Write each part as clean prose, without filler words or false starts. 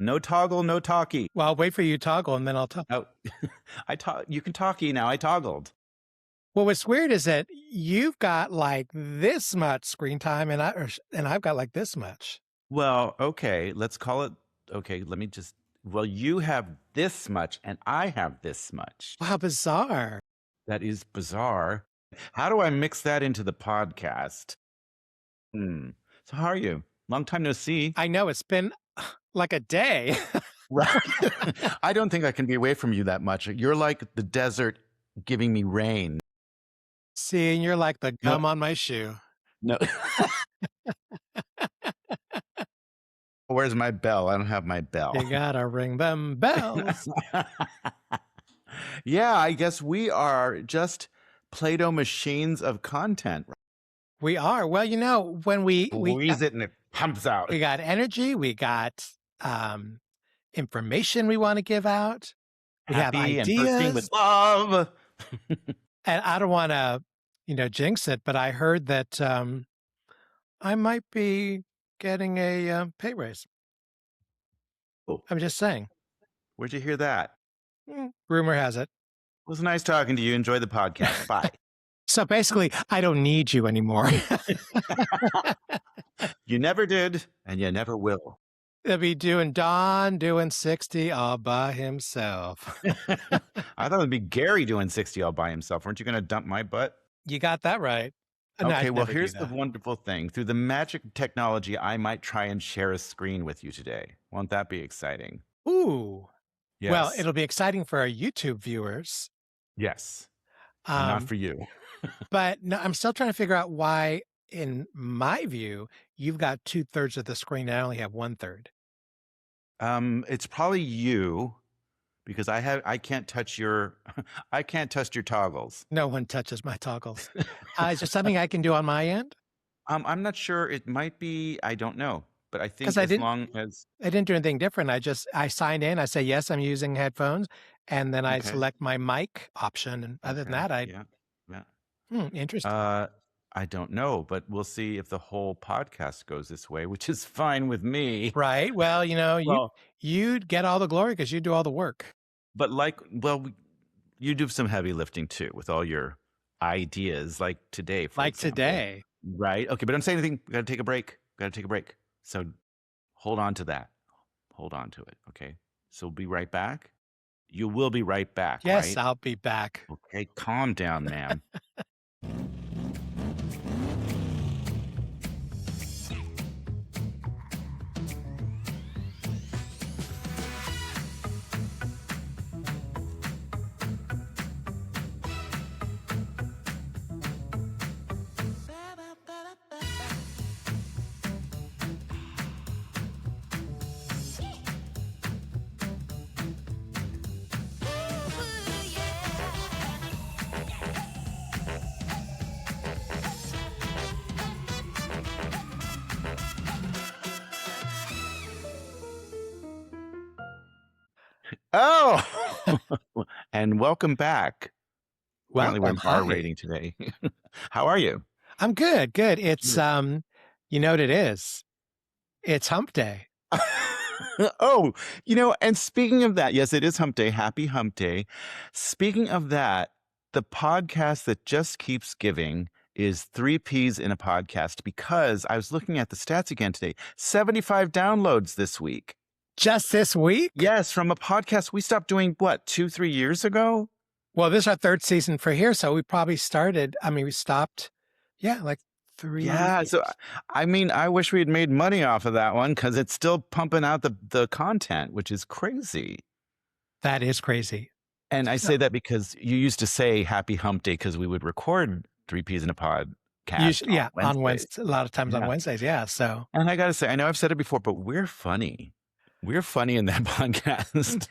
No toggle, no talkie. Well, I'll wait for you to toggle and then I'll talk. Oh, you can talkie now. I toggled. Well, what's weird is that you've got like this much screen time and I've got like this much. Well, okay, let's call it. Okay, let me just. Well, you have this much and I have this much. Wow, bizarre. That is bizarre. How do I mix that into the podcast? So how are you? Long time no see. I know it's been like a day. Right. I don't think I can be away from you that much. You're like the desert giving me rain. See, and you're like the gum on my shoe. No. Where's my bell? I don't have my bell. You gotta ring them bells. Yeah, I guess we are just Play-Doh machines of content. We are. Well, you know, when we Squeeze it and it pumps out. We got energy. We got information we want to give out. We have ideas. And bursting with love. And I don't want to, jinx it, but I heard that I might be getting a pay raise. Oh. I'm just saying. Where'd you hear that? Rumor has it. It was nice talking to you. Enjoy the podcast. Bye. So basically, I don't need you anymore. You never did, and you never will. They'll be Don doing 60 all by himself. I thought it'd be Gary doing 60 all by himself. Weren't you going to dump my butt? You got that right. Okay, well, here's the wonderful thing. Through the magic of technology, I might try and share a screen with you today. Won't that be exciting? Ooh. Yes. Well, it'll be exciting for our YouTube viewers. Yes. Not for you. But no, I'm still trying to figure out why, in my view, you've got 2/3 of the screen and I only have 1/3. It's probably you because I can't touch your toggles. No one touches my toggles. Is there something I can do on my end? I'm not sure. It might be. I don't know. But I think I didn't do anything different. I signed in. I say, yes, I'm using headphones. And then I select my mic option. And other than that, Yeah. Interesting. I don't know, but we'll see if the whole podcast goes this way, which is fine with me. Right. Well, you'd get all the glory because you do all the work. But you do some heavy lifting too with all your ideas, like today, for example. Today. Right. Okay. But I'm saying anything. Got to take a break. So hold on to that. Hold on to it. Okay. So we'll be right back. You will be right back. Yes, right? I'll be back. Okay. Calm down, ma'am. Oh, and welcome back. Apparently we're in R rating today. How are you? I'm good. It's, you know what it is? It's hump day. Oh, and speaking of that, yes, it is hump day. Happy hump day. Speaking of that, the podcast that just keeps giving is 3 Ps in a podcast because I was looking at the stats again today. 75 downloads this week. Just this week? Yes, from a podcast we stopped doing, 2-3 years ago? Well, this is our 3rd season for here, so we probably we stopped, like 3 Yeah, years. so, I wish we had made money off of that one because it's still pumping out the content, which is crazy. That is crazy. And I say that because you used to say happy hump day because we would record 3 Ps in a podcast on Wednesdays. A lot of times on Wednesdays, so. And I got to say, I know I've said it before, but we're funny. We're funny in that podcast.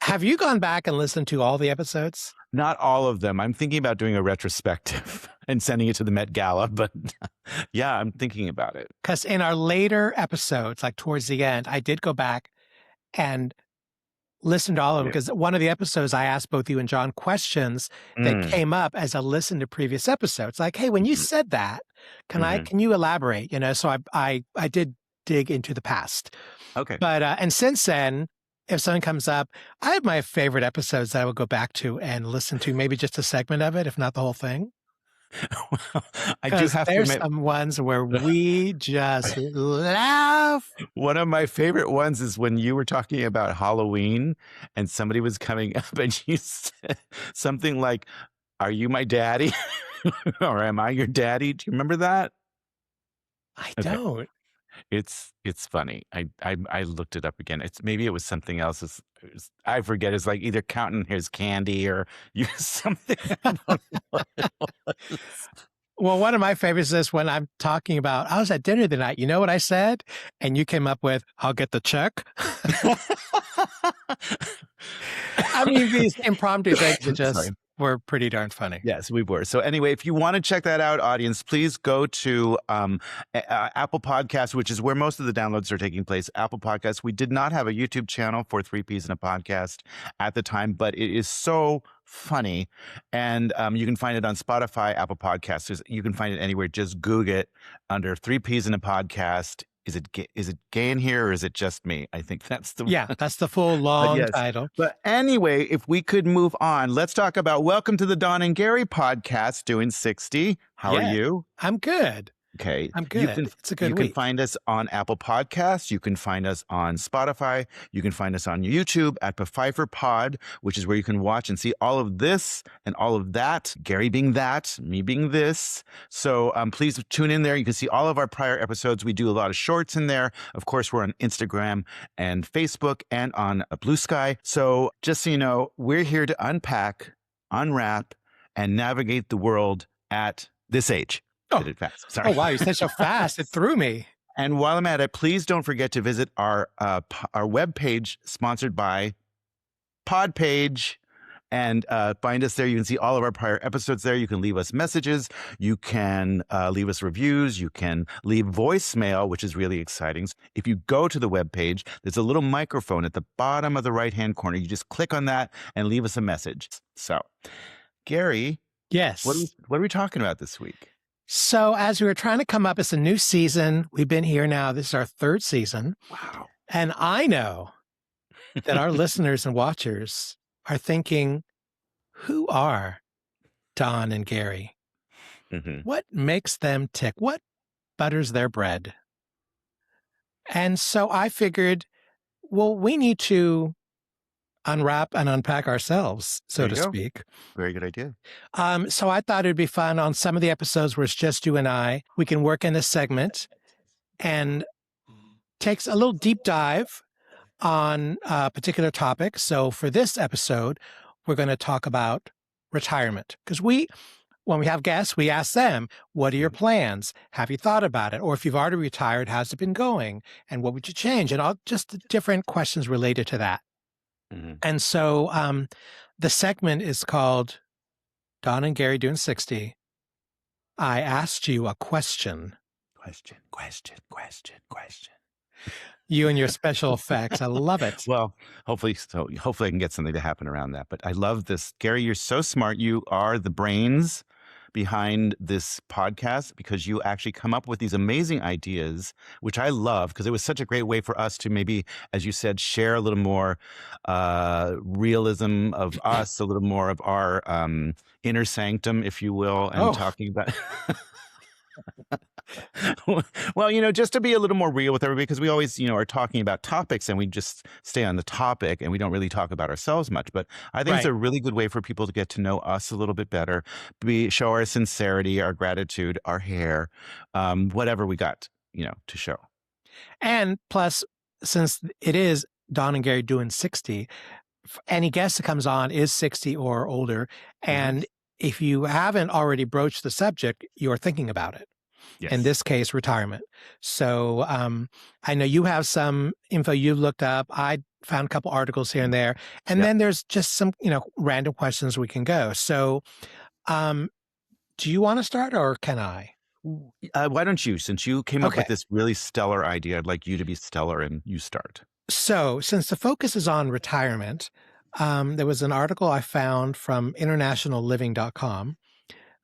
Have you gone back and listened to all the episodes? Not all of them. I'm thinking about doing a retrospective and sending it to the Met Gala, but yeah, I'm thinking about it. Because in our later episodes, like towards the end, I did go back and listen to all of them because one of the episodes I asked both you and John questions that came up as a listen to previous episodes. Like, hey, when you said that, can you elaborate? So I did dig into the past. Okay. But, and since then, if something comes up, I have my favorite episodes that I will go back to and listen to, maybe just a segment of it, if not the whole thing. Well, I do Because have to there's admit, some ones where we just laugh. one of my favorite ones is when you were talking about Halloween and somebody was coming up and you said something like, "Are you my daddy?" or "Am I your daddy?" Do you remember that? I Okay. don't. It's funny. I looked it up again. Maybe it was something else. I forget. It's like either counting his candy or you something. I don't know what it was. Well, one of my favorites is when I'm talking about, I was at dinner tonight. You know what I said? And you came up with, I'll get the check. I mean, these impromptu things that Sorry. just were pretty darn funny. Yes, we were. So anyway, if you want to check that out, audience, please go to Apple Podcasts, which is where most of the downloads are taking place. Apple Podcasts. We did not have a YouTube channel for Three Ps in a Podcast at the time, but it is so funny, and you can find it on Spotify, Apple Podcasts. You can find it anywhere. Just Google it under Three Ps in a Podcast. Is it gay in here or is it just me? I think that's the Yeah, one. that's the full But long yes. title. But anyway, if we could move on, let's talk about Welcome to the Don and Gary podcast, doing 60. How are Yeah, you? I'm good. Okay. I'm good. It's a good You can week. find us on Apple Podcasts. You can find us on Spotify. You can find us on YouTube at Pfeiffer Pod, which is where you can watch and see all of this and all of that. Gary being that, me being this. So please tune in there. You can see all of our prior episodes. We do a lot of shorts in there. Of course, we're on Instagram and Facebook and on Blue Sky. So just so you know, we're here to unpack, unwrap, and navigate the world at this age. Oh, Did it fast. Sorry. oh wow, you said so fast. It threw me. And while I'm at it, please don't forget to visit our webpage sponsored by Podpage and find us there. You can see all of our prior episodes there. You can leave us messages. You can leave us reviews. You can leave voicemail, which is really exciting. If you go to the webpage, there's a little microphone at the bottom of the right-hand corner. You just click on that and leave us a message. So, Gary, Yes. what are we talking about this week? So as we were trying to come up, it's a new season. We've been here now. This is our third season. Wow. And I know that our listeners and watchers are thinking, who are Don and Gary? Mm-hmm. What makes them tick? What butters their bread? And so I figured, well, we need to unwrap and unpack ourselves, so to speak. Very good idea. So I thought it'd be fun on some of the episodes where it's just you and I. We can work in a segment and takes a little deep dive on a particular topic. So for this episode, we're going to talk about retirement because when we have guests, we ask them, what are your plans? Have you thought about it? Or if you've already retired, how's it been going? And what would you change? And all just different questions related to that. Mm-hmm. And so the segment is called Don and Gary Doing 60. I asked you a question. Question. You and your special effects. I love it. Well, hopefully I can get something to happen around that. But I love this. Gary, you're so smart. You are the brains behind this podcast because you actually come up with these amazing ideas, which I love because it was such a great way for us to maybe, as you said, share a little more realism of us, a little more of our inner sanctum, if you will, and talking about... Well, just to be a little more real with everybody, because we always, are talking about topics and we just stay on the topic and we don't really talk about ourselves much. But I think it's a really good way for people to get to know us a little bit better, show our sincerity, our gratitude, our hair, whatever we got, to show. And plus, since it is Don and Gary Doing 60, any guest that comes on is 60 or older. And if you haven't already broached the subject, you're thinking about it. Yes. In this case, retirement. So I know you have some info you've looked up. I found a couple articles here and there. And then there's just some, random questions we can go. So do you want to start or can I? Why don't you? Since you came up with this really stellar idea, I'd like you to be stellar and you start. So since the focus is on retirement, there was an article I found from internationalliving.com.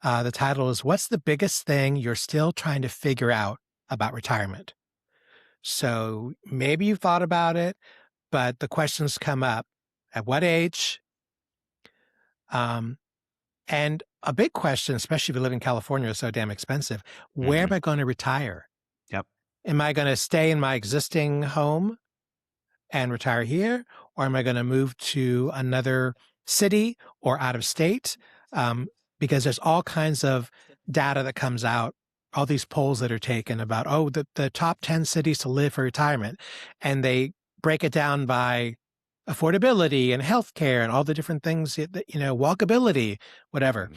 The title is, What's the Biggest Thing You're Still Trying to Figure Out About Retirement? So maybe you've thought about it, but the questions come up. At what age? Um, and a big question, especially if you live in California, is so damn expensive. Where am Mhm. I going to retire? Yep. Am I going to stay in my existing home and retire here? Or am I going to move to another city or out of state? Um, because there's all kinds of data that comes out, all these polls that are taken about, oh, the top 10 cities to live for retirement. And they break it down by affordability and healthcare and all the different things, walkability, whatever.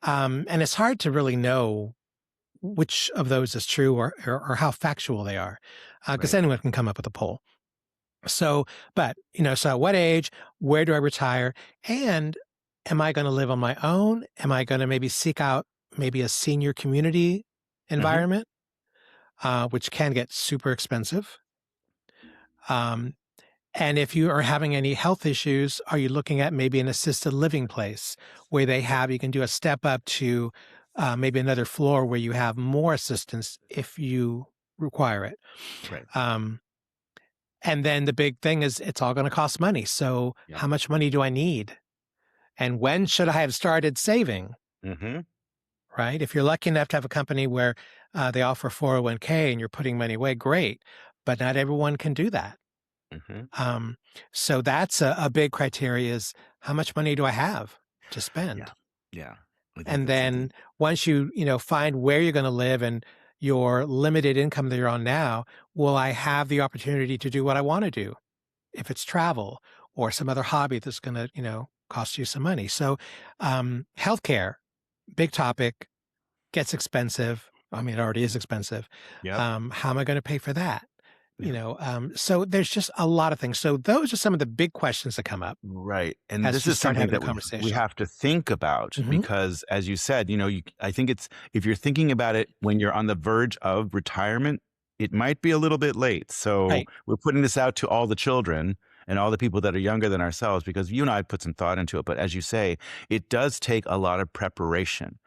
Mhm. And it's hard to really know which of those is true or how factual they are, because Right. anyone can come up with a poll. So, but, so at what age, where do I retire? And am I going to live on my own? Am I going to maybe seek out maybe a senior community Mhm. environment, which can get super expensive? Um, and if you are having any health issues, are you looking at maybe an assisted living place where you can do a step up to maybe another floor where you have more assistance if you require it? Right. Um, And then the big thing is it's all gonna cost money. So Yep. how much money do I need? And when should I have started saving, Mhm. right? If you're lucky enough to have a company where they offer 401k and you're putting money away, great. But not everyone can do that. Mhm. Um, so that's a big criteria is how much money do I have to Yeah. spend? Yeah. I think And that's something. then once you find where you're gonna live and your limited income that you're on now, will I have the opportunity to do what I wanna do? If it's travel or some other hobby that's going to, cost you some money. So, healthcare, big topic, gets expensive. I mean, it already is expensive. Yep. How am I going to pay for that? Yeah. So there's just a lot of things. So those are some of the big questions that come up Right, and as this you is start something having the that we conversation. have to think about Hmm. because, as you said, I think it's if you're thinking about it when you're on the verge of retirement, it might be a little bit late. So Right. we're putting this out to all the children and all the people that are younger than ourselves because you and I put some thought into it. But as you say, it does take a lot of preparation.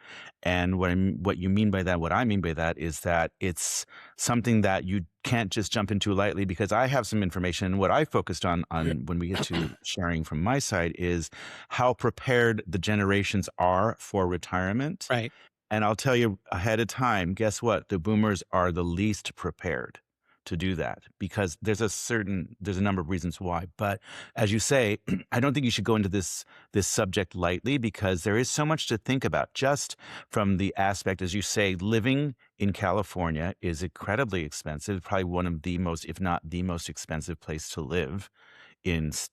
And what you mean by that, what I mean by that is that it's something that you can't just jump into lightly because I have some information. What I focused on when we get to sharing from my side is how prepared the generations are for retirement. Right. And I'll tell you ahead of time, guess what? The boomers are the least prepared to do that because there's a number of reasons why. But as you say, I don't think you should go into this subject lightly because there is so much to think about just from the aspect, as you say, living in California is incredibly expensive, probably one of the most, if not the most expensive place to live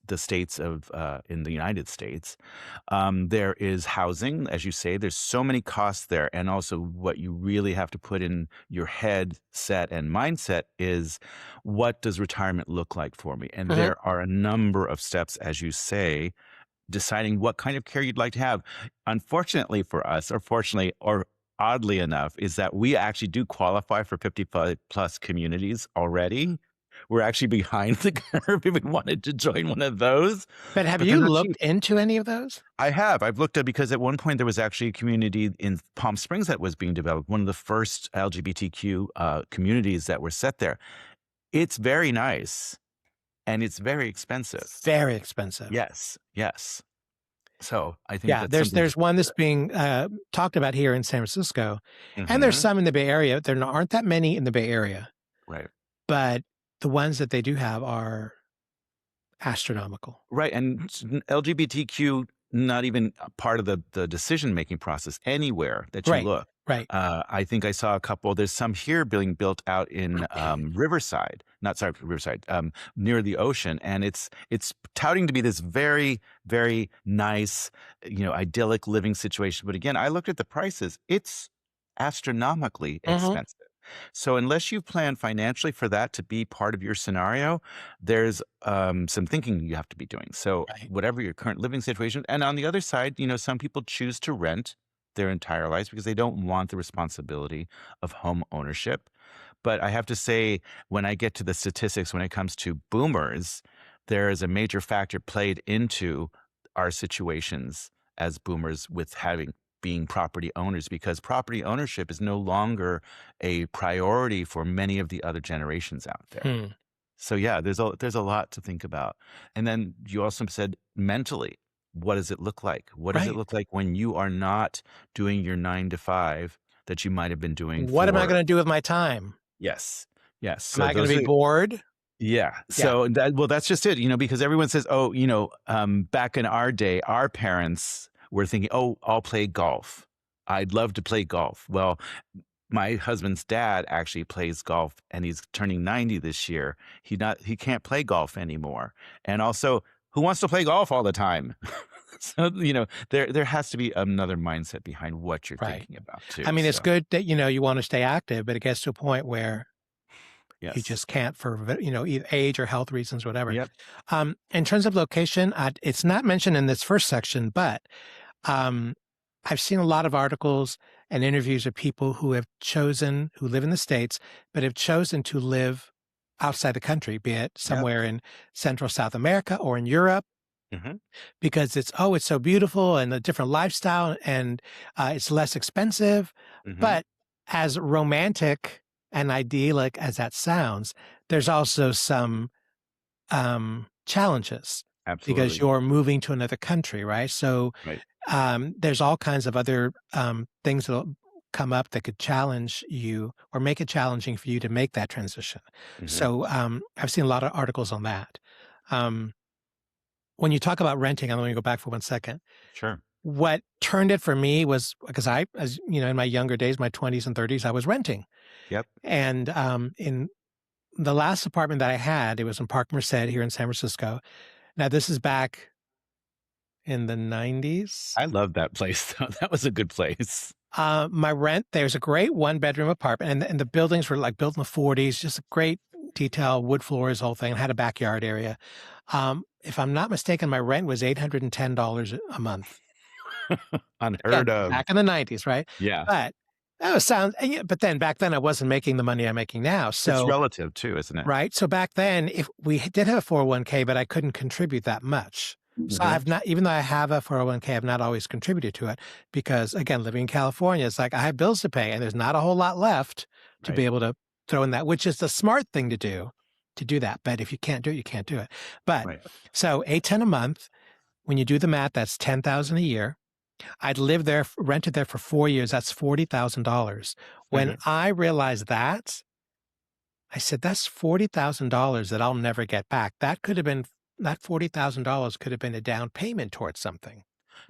the states of in the United States. There is housing, as you say. There's so many costs there, and also what you really have to put in your head set and mindset is what does retirement look like for me? And Hmm. there are a number of steps, as you say, deciding what kind of care you'd like to have. Unfortunately for us, or fortunately, or oddly enough, is that we actually do qualify for 55 plus communities already. We're actually behind the curve if we wanted to join one of those, But have but they're you not looked cheap. into any of those? I have. I've looked at because at one point there was actually a community in Palm Springs that was being developed, one of the first LGBTQ communities that were set there. It's very nice and it's very expensive. Very expensive. Yes, yes. So I think Yeah, that's there's something to there's one that's consider. being talked about here in San Francisco, and there's Hmm. some in the Bay Area. There aren't that many in the Bay Area, Right. but the ones that they do have are astronomical. Right, and LGBTQ not even a part of the decision-making process anywhere that you Right, look. right. I think I saw a couple there's some here being built out in, Riverside, not sorry, Riverside, near the ocean, and it's touting to be this very, very nice, idyllic living situation, but again, I looked at the prices, it's astronomically Mhm. expensive. So unless you plan financially for that to be part of your scenario, there's some thinking you have to be doing. So Right. whatever your current living situation, and on the other side, some people choose to rent their entire lives because they don't want the responsibility of home ownership. But I have to say, when I get to the statistics, when it comes to boomers, there is a major factor played into our situations as boomers with having being property owners, because property ownership is no longer a priority for many of the other generations out there. Hmm. So yeah, there's a lot to think about. And then you also said mentally, what does it look like? What does it Right. look like when you are not doing your 9 to 5 that you might have been doing What am I for going to do with my time? yes. Yes. Am So I going to those be are bored? yeah. Yeah. So that well, that's just it, because everyone says, "Oh, back in our day, our parents were thinking, "Oh, I'll play golf. I'd love to play golf." Well, my husband's dad actually plays golf and he's turning 90 this year. He can't play golf anymore. And also, who wants to play golf all the time? So, there has to be another mindset behind what you're Right. thinking about I too. mean, it's So, good that, you want to stay active, but it gets to a point where you yes. just can't for, either age or health reasons, whatever. Yep. In terms of location, it's not mentioned in this first section, but um, I've seen a lot of articles and interviews of people who live in the States, but have chosen to live outside the country, be it Yep. somewhere in Central South America or in Europe, Hmm. because it's so beautiful and a different lifestyle and it's less expensive. Hmm. But as romantic and idyllic as that sounds, there's also some challenges because Absolutely. you're moving to another country, right? So Right. there's all kinds of other things that'll come up that could challenge you or make it challenging for you to make that transition. Hmm. So I've seen a lot of articles on that. Um, when you talk about renting, I'm going to go back for 1 second. Sure. What turned it for me was because as you know, in my younger days, my 20s and 30s, I was renting. Yep. And in the last apartment that I had, it was in Park Merced here in San Francisco. Now, this is back in the 90s. I love that place though. That was a good place. My rent, there's a great one-bedroom apartment, and the buildings were like built in the 40s, just a great detail, wood floors, whole thing, had a backyard area. If I'm not mistaken, my rent was $810 a month. Unheard Again, of. back in the 90s, right? Yeah. But that was sound and yeah, but then back then I wasn't making the money I'm making now. It's So relative too, isn't it? right? So back then, if we did have a 401k, but I couldn't contribute that much. So Hmm. I've not even though I have a 401k, I've not always contributed to it because, again, living in California, it's like I have bills to pay and there's not a whole lot left to Right. be able to throw in that, which is the smart thing to do that. But if you can't do it, you can't do it. But Right. so 810 a month, when you do the math, that's 10,000 a year. I'd lived there, rented there for 4 years. That's $40,000. When Hmm. I realized that, I said, that's $40,000 that I'll never get back. That $40,000 could have been a down payment towards something.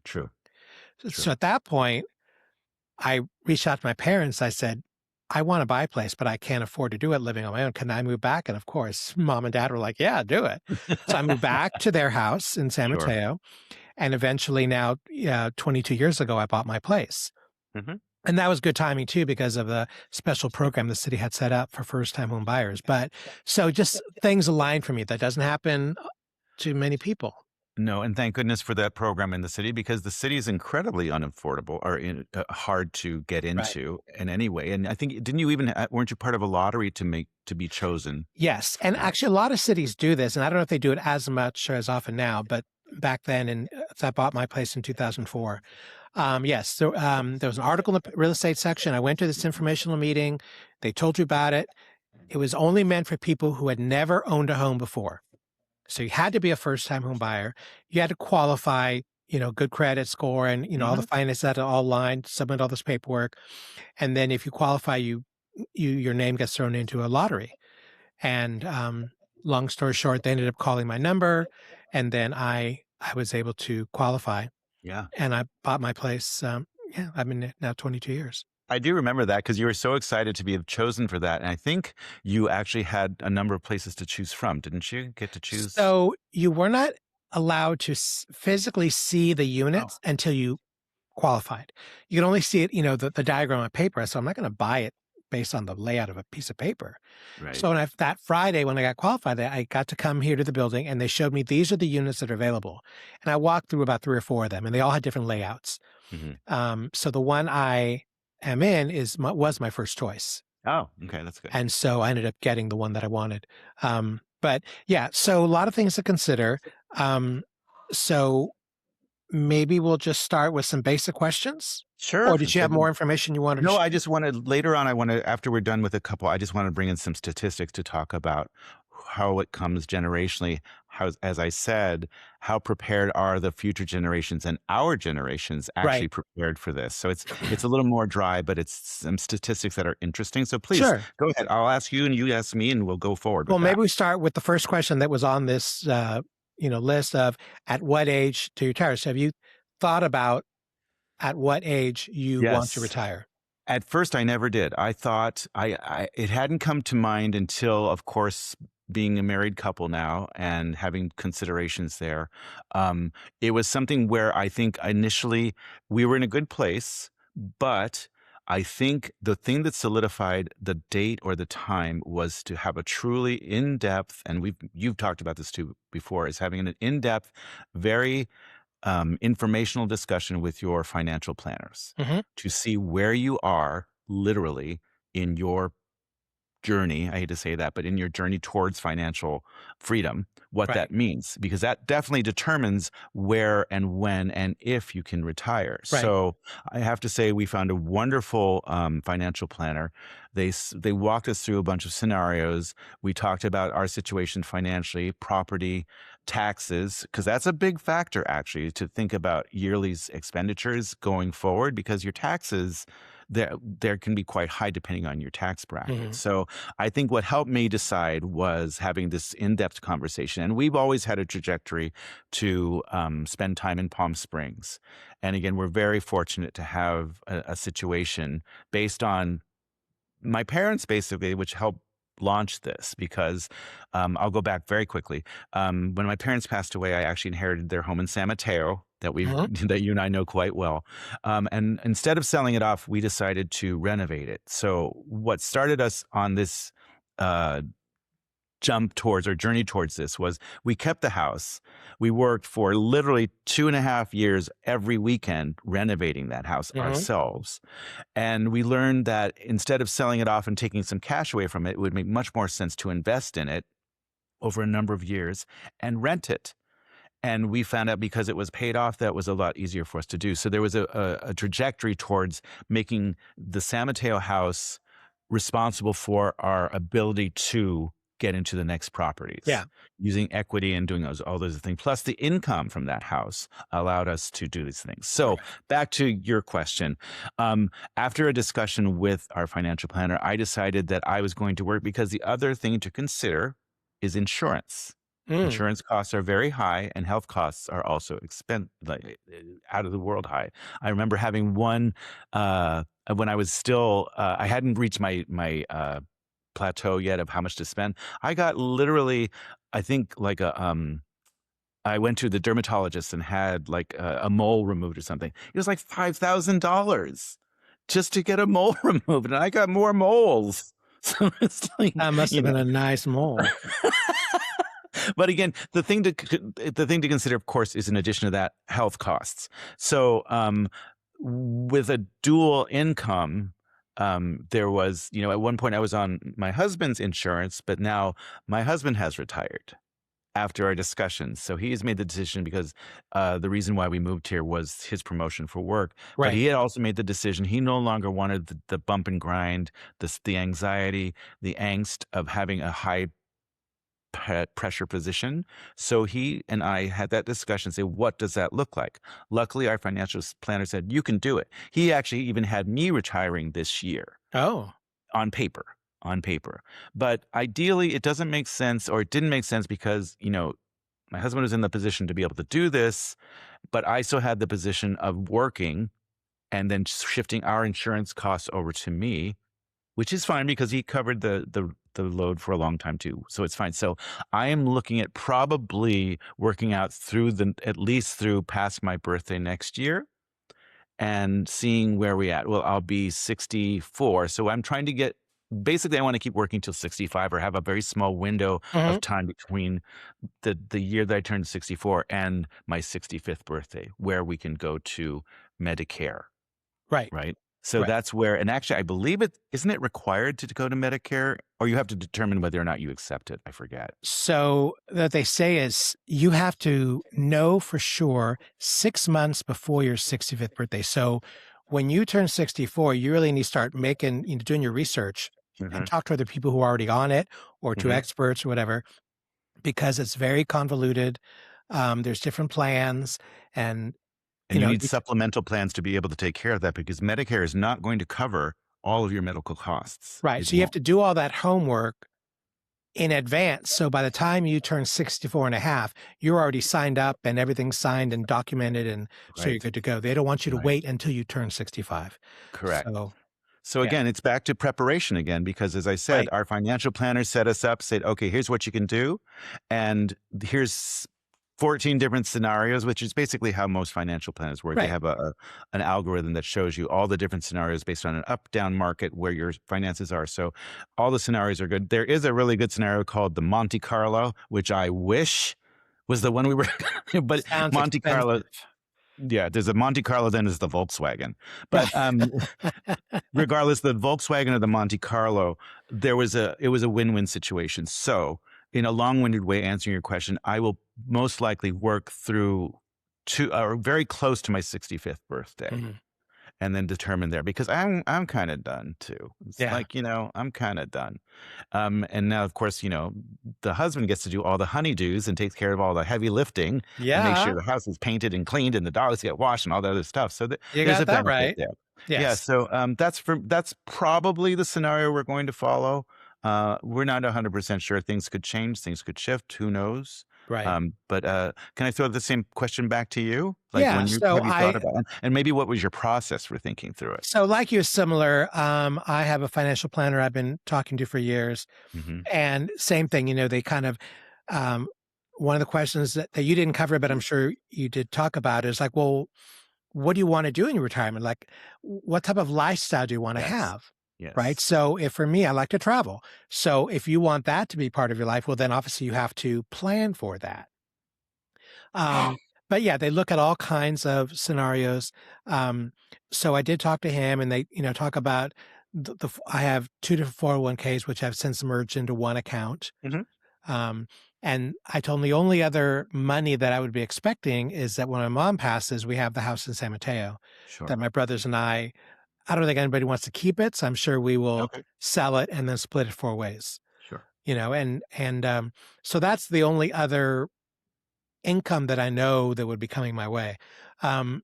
True. So True. at that point, I reached out to my parents. I said, I want to buy a place, but I can't afford to do it living on my own. Can I move back? And of course, mom and dad were like, yeah, do it. So I moved back to their house in San Sure. Mateo. And eventually now, 22 years ago, I bought my place. Hmm. And that was good timing too, because of the special program the city had set up for first-time home buyers. But so just things aligned for me. That doesn't happen to many people. No, and thank goodness for that program in the city because the city is incredibly unaffordable or hard to get Right. into in any way. And I think didn't you even weren't you part of a lottery to be chosen? Yes. And Yeah. actually, a lot of cities do this. And I don't know if they do it as much or as often now, but back then, and I bought my place in 2004. Yes. So there was an article in the real estate section. I went to this informational meeting. They told you about it. It was only meant for people who had never owned a home before. So you had to be a first-time home buyer. You had to qualify, good credit score and, all the Hmm. finances that are all lined, submit all this paperwork. And then if you qualify, your name gets thrown into a lottery. And long story short, they ended up calling my number, and then I was able to qualify, Yeah. and I bought my place. Yeah, I've been there now 22 years. I do remember that because you were so excited to be chosen for that. And I think you actually had a number of places to choose from, didn't you? Get to choose. So you were not allowed to physically see the Oh, units until you qualified. You can only see it, the diagram on paper. So I'm not going to buy it based on the layout of a piece of paper. right. So that Friday when I got qualified, I got to come here to the building and they showed me these are the units that are available. And I walked through about 3 or 4 of them and they all had different layouts. Hmm. So the one I am in was my first choice. Oh, okay. That's good. And so I ended up getting the one that I wanted. But yeah, so a lot of things to consider. So maybe we'll just start with some basic questions? Sure. Or did you have more information you wanted to No, I share? just wanted later on, I want to, after we're done with a couple, I just want to bring in some statistics to talk about how it comes generationally. How, as I said, how prepared are the future generations and our generations actually Right. prepared for this? So it's a little more dry, but it's some statistics that are interesting. So please Sure. go ahead. I'll ask you and you ask me, and we'll go forward Well, with that. maybe we start with the first question that was on this, list of at what age to retire. So have you thought about at what age you want to Yes. retire? At first, I never did. I thought I it hadn't come to mind until, of course, being a married couple now and having considerations there. Um, it was something where I think initially we were in a good place, but I think the thing that solidified the date or the time was to have a truly in-depth, and you've talked about this too before, is having an in-depth, very informational discussion with your financial planners Mhm. to see where you are literally in your journey. I hate to say that, but in your journey towards financial freedom, what Right. that means, because that definitely determines where and when and if you can retire. Right. So I have to say, we found a wonderful financial planner. They walked us through a bunch of scenarios. We talked about our situation financially, property, taxes, because that's a big factor actually to think about yearly expenditures going forward, because your taxes there can be quite high depending on your tax bracket. Mhm. So I think what helped me decide was having this in-depth conversation. And we've always had a trajectory to spend time in Palm Springs. And again, we're very fortunate to have a situation based on my parents, basically, which helped launch this, because I'll go back very quickly. When my parents passed away, I actually inherited their home in San Mateo that we've Mhm. that you and I know quite well. And instead of selling it off, we decided to renovate it. So what started us on this uh, jump towards or journey towards this was we kept the house. We worked for literally 2.5 years every weekend renovating that house Mhm. ourselves. And we learned that instead of selling it off and taking some cash away from it, it would make much more sense to invest in it over a number of years and rent it. And we found out, because it was paid off, that was a lot easier for us to do. So there was a trajectory towards making the San Mateo house responsible for our ability to get into the next properties Yeah. using equity and doing all those things. Plus, the income from that house allowed us to do these things. So, Right. back to your question. After a discussion with our financial planner, I decided that I was going to work, because the other thing to consider is insurance. Mm. Insurance costs are very high, and health costs are also out of the world high. I remember having one when I was still I hadn't reached my plateau yet of how much to spend. I got literally, I think, like I went to the dermatologist and had like a mole removed or something. It was like $5,000 just to get a mole removed, and I got more moles. So it's like, That must you have been know. a nice mole. But again, the thing to consider, of course, is in addition to that, health costs. So with a dual income, there was, at one point I was on my husband's insurance, but now my husband has retired after our discussions. So he has made the decision, because the reason why we moved here was his promotion for work. But Right. he had also made the decision he no longer wanted the bump and grind, the anxiety, the angst of having a high pressure position. So he and I had that discussion, say, what does that look like? Luckily, our financial planner said, you can do it. He actually even had me retiring this year Oh. on paper, on paper. But ideally, it doesn't make sense, or it didn't make sense, because, my husband was in the position to be able to do this, but I still had the position of working and then shifting our insurance costs over to me, which is fine, because he covered the load for a long time too. So it's fine. So I am looking at probably working out through at least through past my birthday next year, and seeing where we at. Well, I'll be 64. So I'm trying to basically I want to keep working till 65, or have a very small window Mhm. of time between the year that I turned 64 and my 65th birthday, where we can go to Medicare, Right. right? So Right. that's where, and actually, I believe it isn't it required to go to Medicare, or you have to determine whether or not you accept it. I forget. So what they say is you have to know for sure 6 months before your 65th birthday. So when you turn 64, you really need to start making, doing your research and Hmm. talk to other people who are already on it or to Hmm. experts or whatever, because it's very convoluted. There's different plans and, And you need you supplemental plans to be able to take care of that because Medicare is not going to cover all of your medical costs. right. It So you have won't. to do all that homework in advance. So by the time you turn 64 and a half, you're already signed up and everything's signed and documented. And so you're Right. good to go. They don't want you to Right. wait until you turn 65. Correct. So, So yeah. again, it's back to preparation again, because as I said, Right. our financial planners set us up, said, okay, here's what you can do. And here's 14 different scenarios, which is basically how most financial planners work. They Right. have an algorithm that shows you all the different scenarios based on an up down market where your finances are. So all the scenarios are good. There is a really good scenario called the Monte Carlo, which I wish was the one we were, but Sounds Monte Carlo, expensive. yeah, there's a Monte Carlo, then there's the Volkswagen. But regardless, the Volkswagen or the Monte Carlo, it was a win-win situation. So, in a long-winded way answering your question, I will most likely work through to or very close to my 65th birthday Mhm. and then determine there because I'm kind of done too. It's Yeah. like, I'm kind of done. And now, of course, the husband gets to do all the honeydews and takes care of all the heavy lifting and make Yeah. sure the house is painted and cleaned and the dogs get washed and all the other stuff. So You there's got a that benefit right. there. Yeah. Yes. So that's probably the scenario we're going to follow. We're not 100% sure. Things could change. Things could shift. Who knows? Right. But can I throw the same question back to you? Like Yeah. when you have you thought about it? And maybe what was your process for thinking through it? So like you, similar. I have a financial planner I've been talking to for years. Hmm. And same thing, they kind of, um, one of the questions that you didn't cover, but I'm sure you did talk about is like, well, what do you want to do in your retirement? Like, what type of lifestyle do you want to Yes. have? Right. Yes. So, if for me, I like to travel. So, if you want that to be part of your life, well, then obviously you have to plan for that. But yeah, they look at all kinds of scenarios. Um, so I did talk to him, and they, talk about I have two different 401ks, which I've since merged into one account. Hmm. Um, and I told him the only other money that I would be expecting is that when my mom passes, we have the house in San Mateo that Sure. my brothers and I don't think anybody wants to keep it. So I'm sure we will Okay. sell it and then split it 4 ways, Sure. and so that's the only other income that I know that would be coming my way. Um,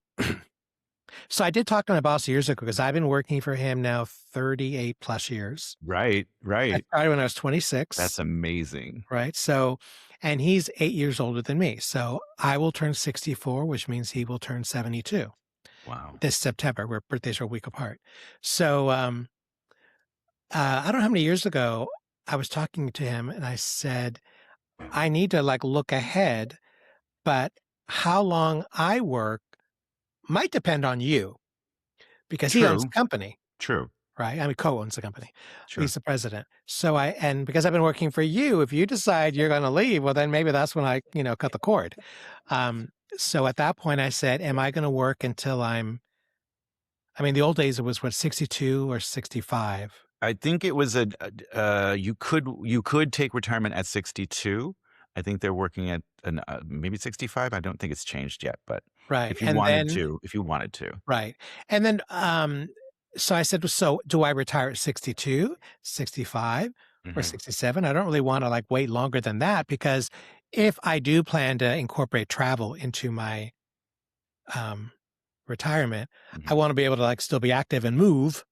so I did talk to my boss years ago because I've been working for him now 38 plus years. Right. I Right. started when I was That's 26. amazing. Right. So, and he's 8 years older than me. So I will turn 64, which means he will turn 72 Wow. this September. Where birthdays are a week apart. So, I don't know how many years ago I was talking to him and I said, I need to like look ahead, but how long I work might depend on you because he owns the True. company. True. Right? I mean, co-owns the company. Sure. He's the president. So and because I've been working for you, if you decide you're going to leave, well, then maybe that's when I, cut the cord. Um, so at that point I said, am I going to work until I mean, the old days it was what, 62 or 65. I think it was you could take retirement at 62. I think they're working at maybe 65. I don't think it's changed yet, but Right. if you And wanted then, to, if you wanted to. right. And then, so I said, so do I retire at 62, 65, or Hmm. 67? I don't really want to like wait longer than that because if I do plan to incorporate travel into my um, retirement, I Hmm. want to be able to like still be active and move,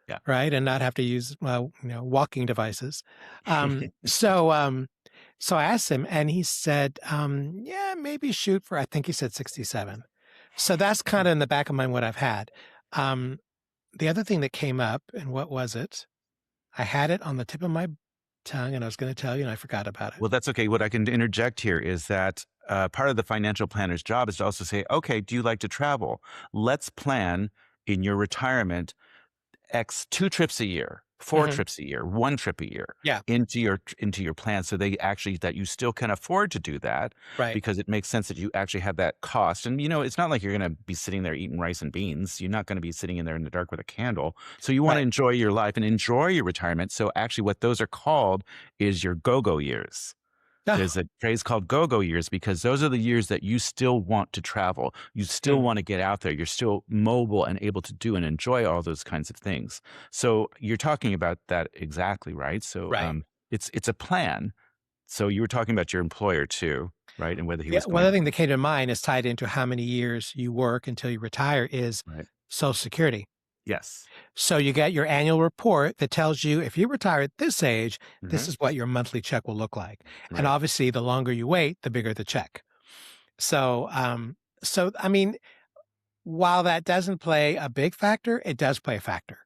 Yeah. right, and not have to use walking devices. So I asked him, and he said, "Yeah, maybe shoot for." I think he said 67. So that's kind of in the back of my mind what I've had. Um, the other thing that came up, and what was it? I had it on the tip of my tongue, and I was going to tell you, and I forgot about it. Well, that's okay. What I can interject here is that part of the financial planner's job is to also say, okay, do you like to travel? Let's plan in your retirement X 2 trips a year, 4 trips a year, 1 trip a year Yeah. into your plan, so they actually that you still can afford to do that Right. because it makes sense that you actually have that cost. And, it's not like you're gonna be sitting there eating rice and beans. You're not gonna be sitting in there in the dark with a candle. So you wanna Right. enjoy your life and enjoy your retirement. So actually what those are called is your go-go years. Oh, There's a phrase called go-go years because those are the years that you still want to travel. You still mm, want to get out there. You're still mobile and able to do and enjoy all those kinds of things. So you're talking about that exactly, right? So right. it's a plan. So you were talking about your employer too, right? And whether he Yeah, was one going other to, thing that came to mind is tied into how many years you work until you retire is right? Social Security. Yes. So you get your annual report that tells you if you retire at this age, this Hmm. is what your monthly check will look like. And Right. obviously, the longer you wait, the bigger the check. So, I mean, while that doesn't play a big factor, it does play a factor.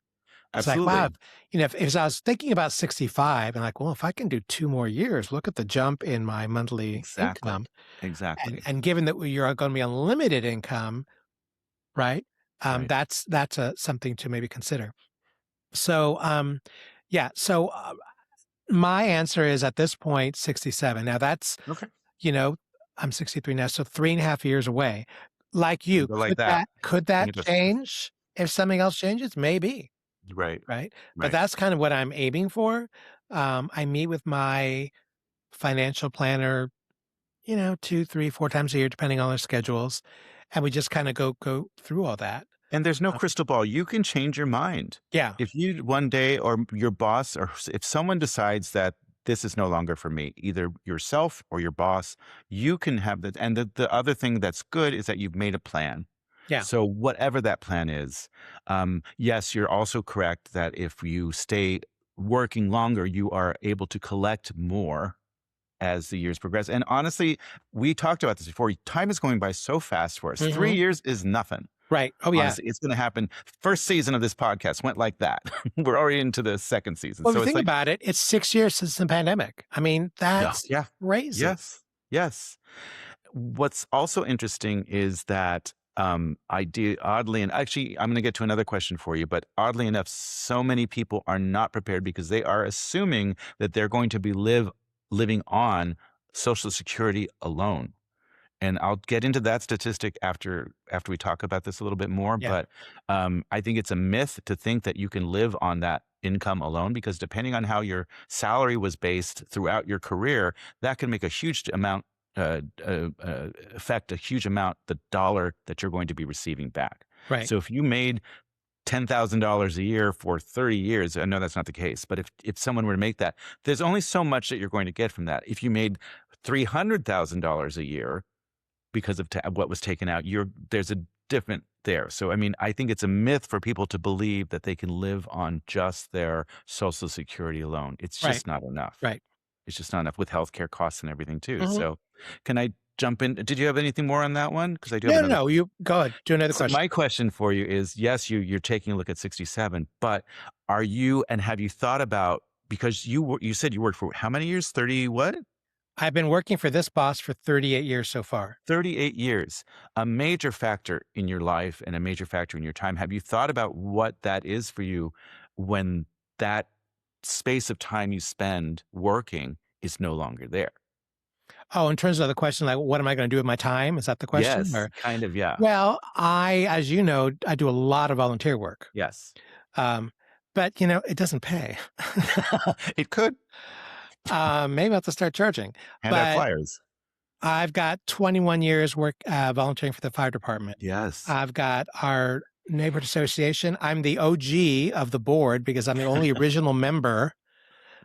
It's like, wow, Absolutely. if I was thinking about 65 and like, well, if I can do 2 more years, look at the jump in my monthly Exactly. income. And, Exactly. and given that you're going to be on limited income, right? Right. That's something to maybe consider. So, yeah. So my answer is at this point 67. Now that's, Okay. you know, I'm 63 now, so 3.5 years away. Like You you, go like that. could Bring that it to, change if something else changes? Maybe, right. right? But Right. that's kind of what I'm aiming for. I meet with my financial planner, 2, 3, 4 times a year, depending on their schedules, and we just kind of go through all that. And there's no Um, crystal ball. You can change your mind. yeah, If you one day or your boss or if someone decides that this is no longer for me, either yourself or your boss, you can have that. And the other thing that's good is that you've made a plan. yeah, So whatever that plan is, yes, you're also correct that if you stay working longer, you are able to collect more as the years progress. And honestly, we talked about this before. Time is going by so fast for us. hmm 3 years is nothing. right. Oh yeah. Honestly, it's gonna happen. First season of this podcast went like that. We're already into the second season. Well, if So you it's think like, about it, it's 6 years since the pandemic. I mean, yeah, that's yeah, crazy. yes, yes. What's also interesting is that I do oddly, and actually, I'm going to get to another question for you, but oddly enough, so many people are not prepared because they are assuming that they're going to be living on Social Security alone. And I'll get into that statistic after we talk about this a little bit more. Yeah, But I think it's a myth to think that you can live on that income alone because depending on how your salary was based throughout your career, that can make a huge amount affect a huge amount the dollar that you're going to be receiving back. right. So if you made $10,000 a year for 30 years, I know that's not the case, but if someone were to make that, there's only so much that you're going to get from that. If you made $300,000 a year because of what was taken out, there's a different there. So, I mean, I think it's a myth for people to believe that they can live on just their Social Security alone. It's Right, just not enough. right. It's just not enough with healthcare costs and everything too. Mhm. So, can I jump in? Did you have anything more on that one? Because I do have No, no, another. no, you go ahead, do another So question. my question for you is, yes, you're taking a look at 67, but are you and have you thought about because you said you worked for how many years? 30 what? I've been working for this boss for 38 years so far. 38 years. A major factor in your life and a major factor in your time. Have you thought about what that is for you when that space of time you spend working is no longer there? Oh, in terms of the question, like, what am I gonna do with my time? Is that the question? Yes, Or kind of, yeah. well, as you know, I do a lot of volunteer work. Yes. Um, but, it doesn't pay. It could. Maybe I'll have to start charging. Hand out But flyers. I've got 21 years work volunteering for the fire department. Yes. I've got our neighborhood association. I'm the OG of the board because I'm the only original member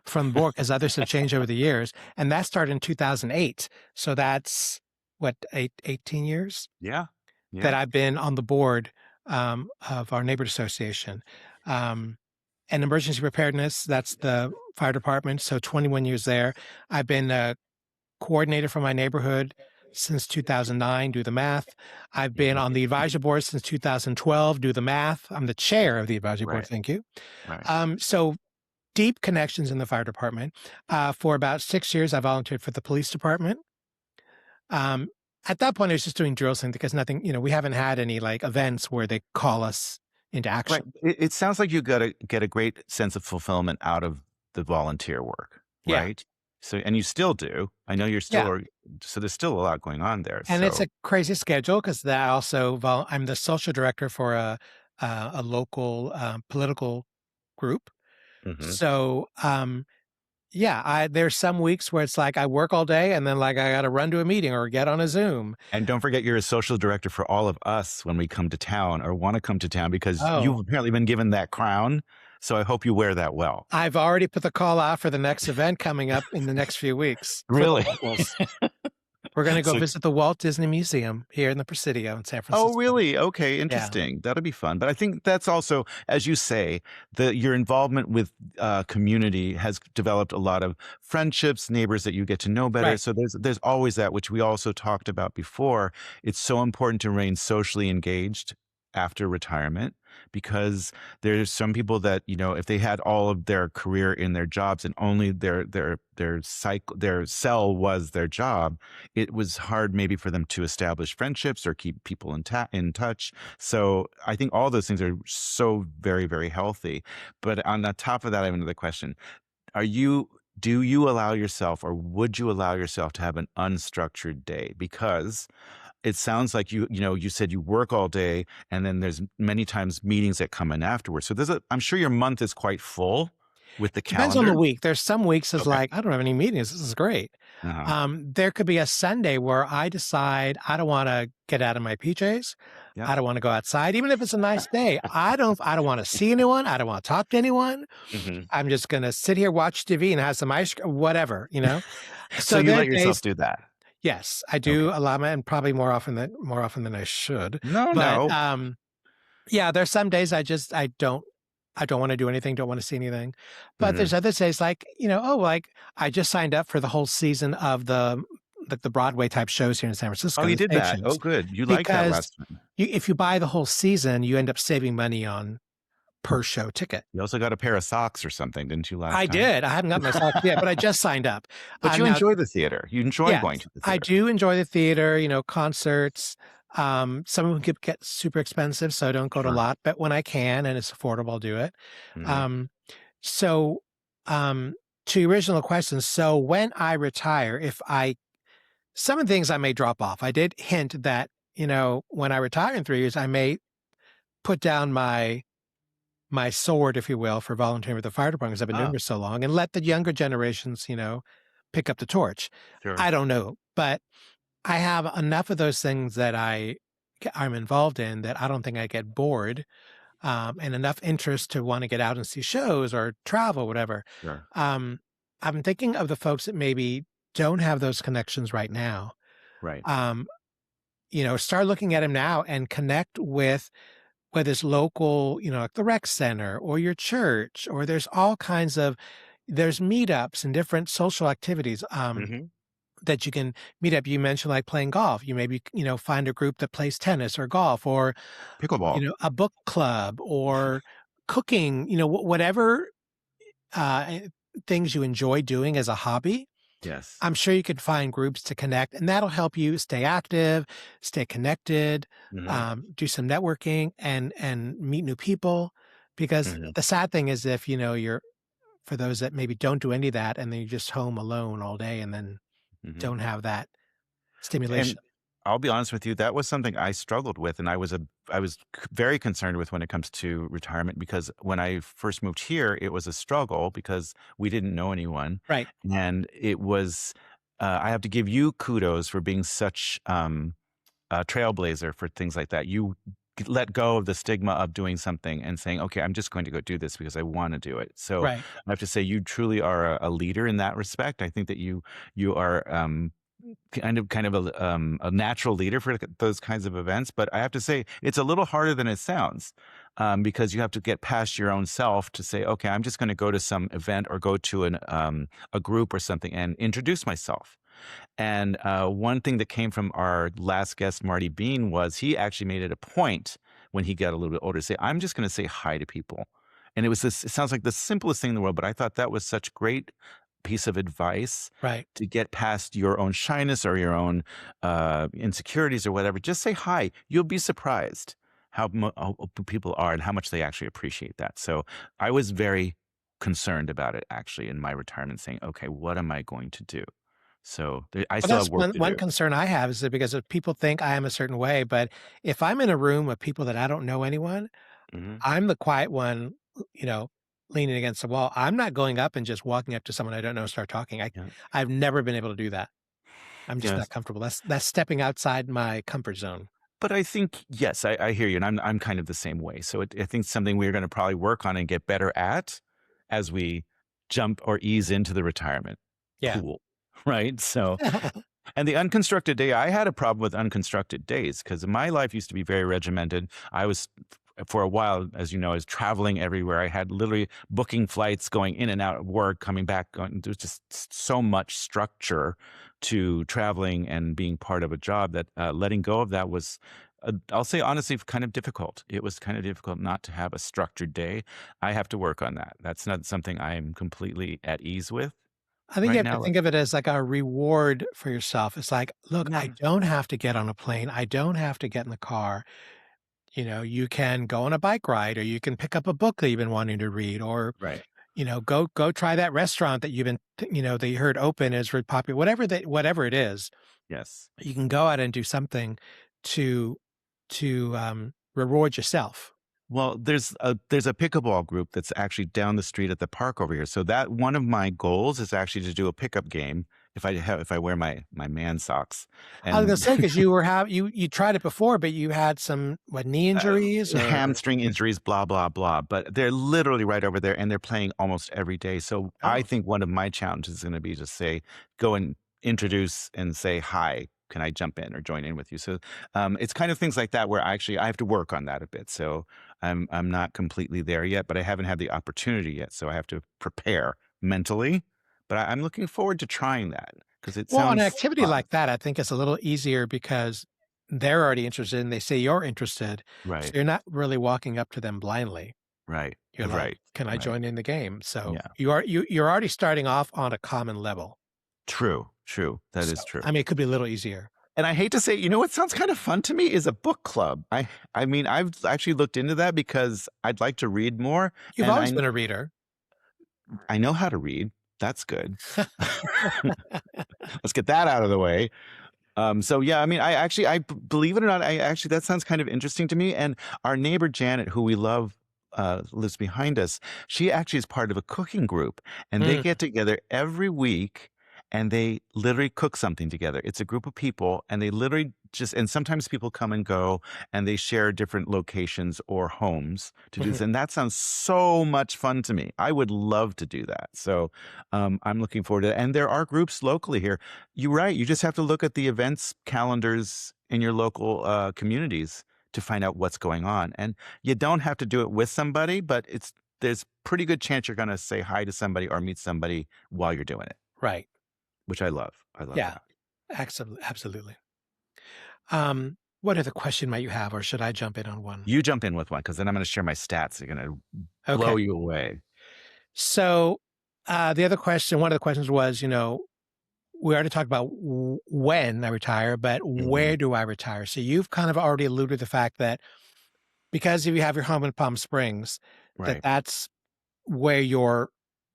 from the board because others have changed over the years. And that started in 2008. So that's what, 18 years Yeah. that Yeah. I've been on the board of our neighborhood association. And emergency preparedness, that's the fire department. So 21 years there. I've been a coordinator for my neighborhood since 2009. Do the math. I've been Mhm. on the advisory board since 2012. Do the math. I'm the chair of the advisory board. Right. Thank you. Right. So deep connections in the fire department. For about 6 years, I volunteered for the police department. Um, at that point, I was just doing drills and because nothing, we haven't had any like events where they call us, into Right. action. It sounds like you gotta get a great sense of fulfillment out of the volunteer work, Yeah. right? So and you still do. I know you're still Yeah. or so there's still a lot going on there, And it's so a crazy schedule because that also I'm the social director for a local political group. mhm. So yeah, there's some weeks where it's like I work all day and then like I got to run to a meeting or get on a Zoom. And don't forget you're a social director for all of us when we come to town or wanna come to town because Oh, you've apparently been given that crown, so I hope you wear that well. I've already put the call out for the next event coming up in the next few weeks for the Really? locals. We're going to go So visit the Walt Disney Museum here in the Presidio in San oh, Francisco. really? Okay, Yeah, interesting. That'll be fun. But I think that's also, as you say, your involvement with community has developed a lot of friendships, neighbors that you get to know better. right. So there's always that, which we also talked about before. It's so important to remain socially engaged after retirement because there's some people that if they had all of their career in their jobs and only their cell was their job, it was hard maybe for them to establish friendships or keep people in touch. So I think all those things are so very, very healthy. But on the top of that, I have another question. Are you do you allow yourself or would you allow yourself to have an unstructured day? Because it sounds like you said you work all day and then there's many times meetings that come in afterwards. So I'm sure your month is quite full with the Depends on the calendar. week. There's some weeks it's Okay. like, I don't have any meetings. This is great. Uh-huh. There could be a Sunday where I decide I don't want to get out of my PJs. Yep. I don't want to go outside, even if it's a nice day. I don't want to see anyone. I don't want to talk to anyone. Hmm. I'm just going to sit here, watch TV and have some ice cream, whatever, you know? So So you there are let yourself days, do that. yes, I Okay. do allow my, and probably more often than I should. No, But no. yeah, there's some days I don't wanna do anything, don't wanna see anything. But there's Mhm. other days like, oh, like, I just signed up for the whole season of the Broadway type shows here in San Oh, Francisco, you the did that. Oh, stations, good. You liked that because last time. if you buy the whole season, you end up saving money on per show ticket. You also got a pair of socks or something, didn't you, last I time? did. I haven't got my socks yet, but I just signed up. But you Now enjoy the theater. You enjoy yes, going to the I theater. do enjoy the theater, concerts. Some of them could get super expensive, so I don't go to a Sure. lot, but when I can and it's affordable, I'll do it. Mhm. Um, so, um, to your original question, so when I retire, some of the things I may drop off. I did hint that, when I retire in 3 years, I may put down my sword, if you will, for volunteering with the fire department because I've been doing Oh, it for so long and let the younger generations, pick up the torch. sure. I don't know, but I have enough of those things that I'm involved in that I don't think I get bored, and enough interest to want to get out and see shows or travel, whatever. Sure. Um, I'm thinking of the folks that maybe don't have those connections right now. Right. Um, start looking at them now and connect with whether it's local, like the rec center or your church, or there's meetups and different social activities. Mhm. That you can meet up. You mentioned like playing golf. You maybe, find a group that plays tennis or golf or, Pickleball. a book club or cooking, whatever uh, things you enjoy doing as a hobby. Yes. I'm sure you could find groups to connect and that'll help you stay active, stay connected, Mhm. do some networking and meet new people. Because Mhm. the sad thing is if, for those that maybe don't do any of that and then you're just home alone all day and then Mhm. don't have that And stimulation. I'll be honest with you, that was something I struggled with, and I was very concerned with when it comes to retirement because when I first moved here, it was a struggle because we didn't know anyone, Right. and it was. I have to give you kudos for being such a trailblazer for things like that. You let go of the stigma of doing something and saying, "Okay, I'm just going to go do this because I want to do it." So Right. I have to say, you truly are a leader in that respect. I think that you are kind of a natural leader for those kinds of events. But I have to say, it's a little harder than it sounds because you have to get past your own self to say, okay, I'm just going to go to some event or go to a group or something and introduce myself. And one thing that came from our last guest, Marty Bean, was he actually made it a point when he got a little bit older to say, I'm just going to say hi to people. And it sounds like the simplest thing in the world, but I thought that was such great piece of advice Right. to get past your own shyness or your own insecurities or whatever. Just say hi. You'll be surprised. how people are and how much they actually appreciate that. So I was very concerned about it actually in my retirement, saying, okay, what am I going to do? So I Well, still that's have work one to one do. concern I have is that because if people think I am a certain way, but if I'm in a room with people that I don't know anyone, Hmm. I'm the quiet one, you know, leaning against the wall. I'm not going up and just walking up to someone I don't know and start talking. Yeah. I've never been able to do that. I'm just Yes. not comfortable. That's stepping outside my comfort zone. But I think, yes, I hear you, and I'm kind of the same way. So I think something we're going to probably work on and get better at as we jump or ease into the retirement Yeah. pool, right? So, and the unconstructed day, I had a problem with unconstructed days because my life used to be very regimented. I was, for a while, as you know, I was traveling everywhere. I had literally booking flights, going in and out of work, coming back. There was just so much structure to traveling and being part of a job that letting go of that was, I'll say honestly, kind of difficult. It was kind of difficult not to have a structured day. I have to work on that. That's not something I am completely at ease with I think you right have to now. think of it as like a reward for yourself. It's like, look, I Yeah. don't have to get on a plane. I don't have to get in the car. You can go on a bike ride or you can pick up a book that you've been wanting to read or, Right. go try that restaurant that you've been, that you heard open is really popular, whatever it is. Yes. You can go out and do something to reward yourself. Well, there's a pickleball group that's actually down the street at the park over here. So that one of my goals is actually to do a pickup game if I wear my man socks I was gonna and say, 'cause you tried it before, but you had some, what, knee injuries or hamstring injuries, blah blah blah. But they're literally right over there, and they're playing almost every day. So I oh, think one of my challenges is going to be to say, go and introduce and say hi. Can I jump in or join in with you? So it's kind of things like that where I have to work on that a bit. So I'm not completely there yet, but I haven't had the opportunity yet. So I have to prepare mentally. But I'm looking forward to trying that because it well, an sounds activity fun. like that, I think is a little easier because they're already interested and they say you're interested, so Right, you're not really walking up to them blindly. right, You're like, right, "Can I right. join in the game?" So Yeah. you're already starting off on a common level. True, true. That So, is true. I mean, it could be a little easier. And I hate to say, what sounds kind of fun to me is a book club. I mean, I've actually looked into that because I'd like to read more, You've and always been a reader. I know how to read. That's good. Let's get that out of the way. So yeah, I mean, believe it or not, I actually that sounds kind of interesting to me. And our neighbor Janet, who we love, lives behind us. She actually is part of a cooking group, and they Mm, get together every week, and they literally cook something together. It's a group of people, and they literally and sometimes people come and go, and they share different locations or homes to do mhm, this. And that sounds so much fun to me. I would love to do that. So I'm looking forward to it. And there are groups locally here. You're right. You just have to look at the events calendars in your local communities to find out what's going on. And you don't have to do it with somebody, but there's pretty good chance you're going to say hi to somebody or meet somebody while you're doing it, right. which I love. I love Yeah. that. Absolutely. What other question might you have, or should I jump in on one? You jump in with one because then I'm going to share my stats. They're going to Okay. blow you away. So, one of the questions was, we already talked about when I retire, but Hmm. where do I retire? So you've kind of already alluded to the fact that because if you have your home in Palm Springs, Right. that's where you're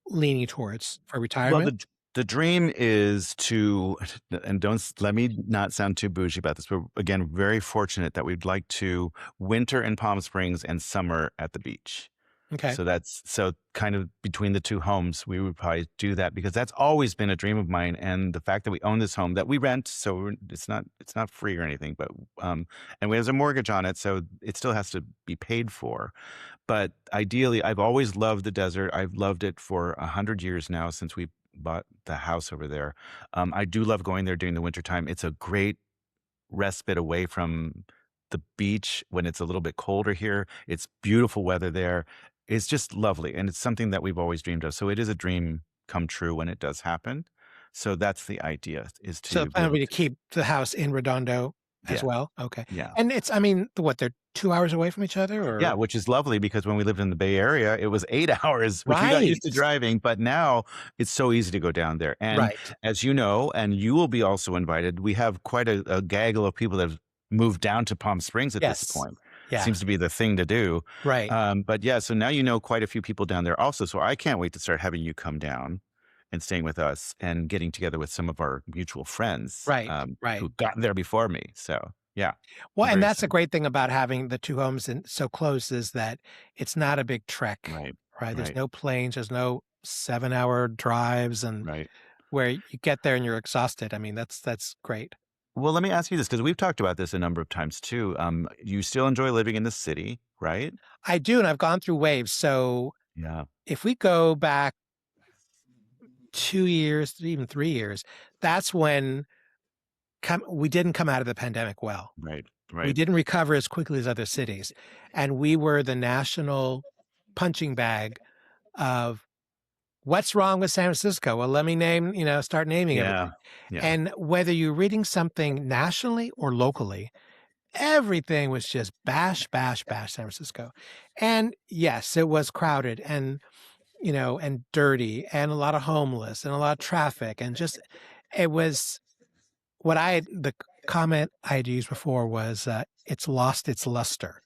leaning towards for Well, retirement. the dream is to, and let me not sound too bougie about this, but again, very fortunate that we'd like to winter in Palm Springs and summer at the beach. Okay. So kind of between the two homes, we would probably do that because that's always been a dream of mine. And the fact that we own this home that we rent, so it's not free or anything, but and there's a mortgage on it, so it still has to be paid for. But ideally, I've always loved the desert. I've loved it for 100 years now since we bought the house over there. I do love going there during the wintertime. It's a great respite away from the beach when it's a little bit colder here. It's beautiful weather there. It's just lovely, and it's something that we've always dreamed of. So it is a dream come true when it does happen. So that's the idea, is So the to be plan would able be to to. keep the house in Redondo as Yeah, well. Okay. yeah. And I mean, they're 2 hours away from each other, Yeah, or which is lovely because when we lived in the Bay Area, it was 8 hours, which we got right, used to driving, but now it's so easy to go down there. And right. as you know, and you will be also invited, we have quite a gaggle of people that have moved down to Palm Springs at this Yes. point. Yeah. seems to be the thing to do. Right. But yeah, so now you know quite a few people down there also. So I can't wait to start having you come down and staying with us and getting together with some of our mutual friends Right. Right. who got there before me. So yeah, Well, I'm and very that's a excited. great thing about having the 2 homes and so close is that it's not a big trek, Right, right? There's right, no planes, there's no 7-hour drives and right. where you get there and you're exhausted. I mean, that's great. Well, let me ask you this because we've talked about this a number of times too. You still enjoy living in the city, right? I do, and I've gone through waves. So Yeah, if we go back 2 years, even 3 years, that's when we didn't come out of the pandemic well. right, We right. didn't recover as quickly as other cities, and we were the national punching bag of what's wrong with San Francisco? Well, let me start naming Yeah, everything. yeah. And whether you're reading something nationally or locally, everything was just bash, bash, bash San Francisco. And yes, it was crowded and dirty and a lot of homeless and a lot of traffic and just it was the comment I had used before was it's lost its luster.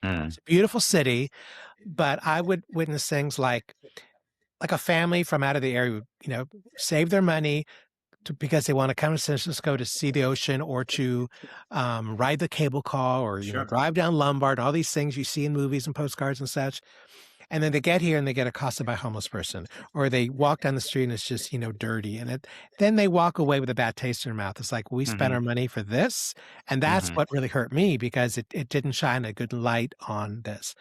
Mm, It's a beautiful city, but I would witness things like a family from out of the area would, save their money because they want to come to San Francisco to see the ocean or to ride the cable car or, sure. drive down Lombard, all these things you see in movies and postcards and such. And then they get here and they get accosted by a homeless person, or they walk down the street and it's just, dirty. Then they walk away with a bad taste in their mouth. It's like, we spent Hmm. our money for this. And that's Hmm. what really hurt me because it didn't shine a good light on this.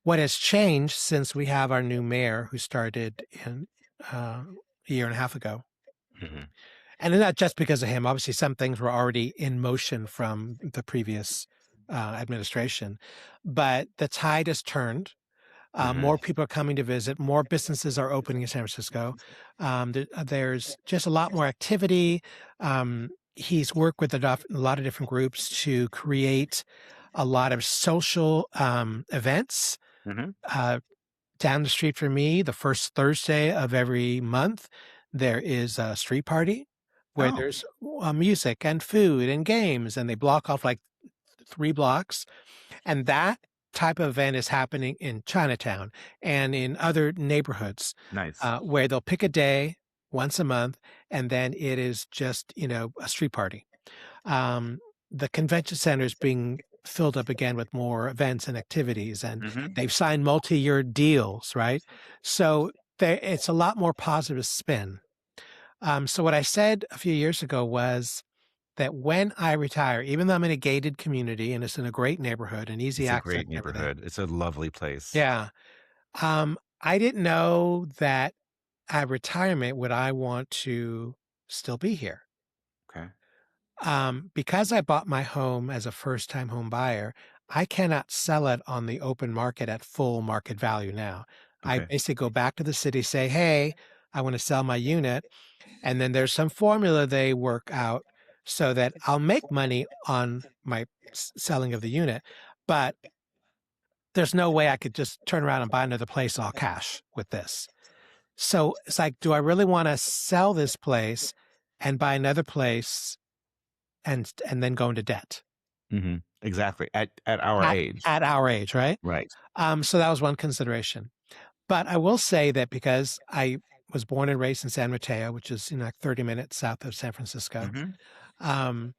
What has changed since we have our new mayor who started in a year and a half ago, Hmm. and not just because of him, obviously some things were already in motion from the previous administration, but the tide has turned. Hmm. More people are coming to visit. More businesses are opening in San Francisco. There's just a lot more activity. He's worked with a lot of different groups to create a lot of social events. Hmm. Uh, Down the street from me, the first Thursday of every month, there is a street party where Oh, there's music and food and games, and they block off like 3 blocks. And that type of event is happening in Chinatown and in other neighborhoods nice. where they'll pick a day once a month, and then it is just a street party. Um, the convention center is being filled up again with more events and activities, and Hmm. they've signed multi-year deals, right? So it's a lot more positive spin. So what I said a few years ago was that when I retire, even though I'm in a gated community and it's in a great neighborhood and easy It's a access great and everything, neighborhood. It's a lovely place. yeah, I didn't know that at retirement would I want to still be here. Okay. Because I bought my home as a first-time home buyer, I cannot sell it on the open market at full market value now. I Okay. basically go back to the city, say, "Hey, I want to sell my unit," and then there's some formula they work out so that I'll make money on my selling of the unit, but there's no way I could just turn around and buy another place all cash with this. So it's like, do I really want to sell this place and buy another place and then go into debt? Exactly. At our At age. at our age, right? Right. So that was one consideration. But I will say that because I was born and raised in San Mateo, which is, like 30 minutes south of San Francisco, Hmm. um,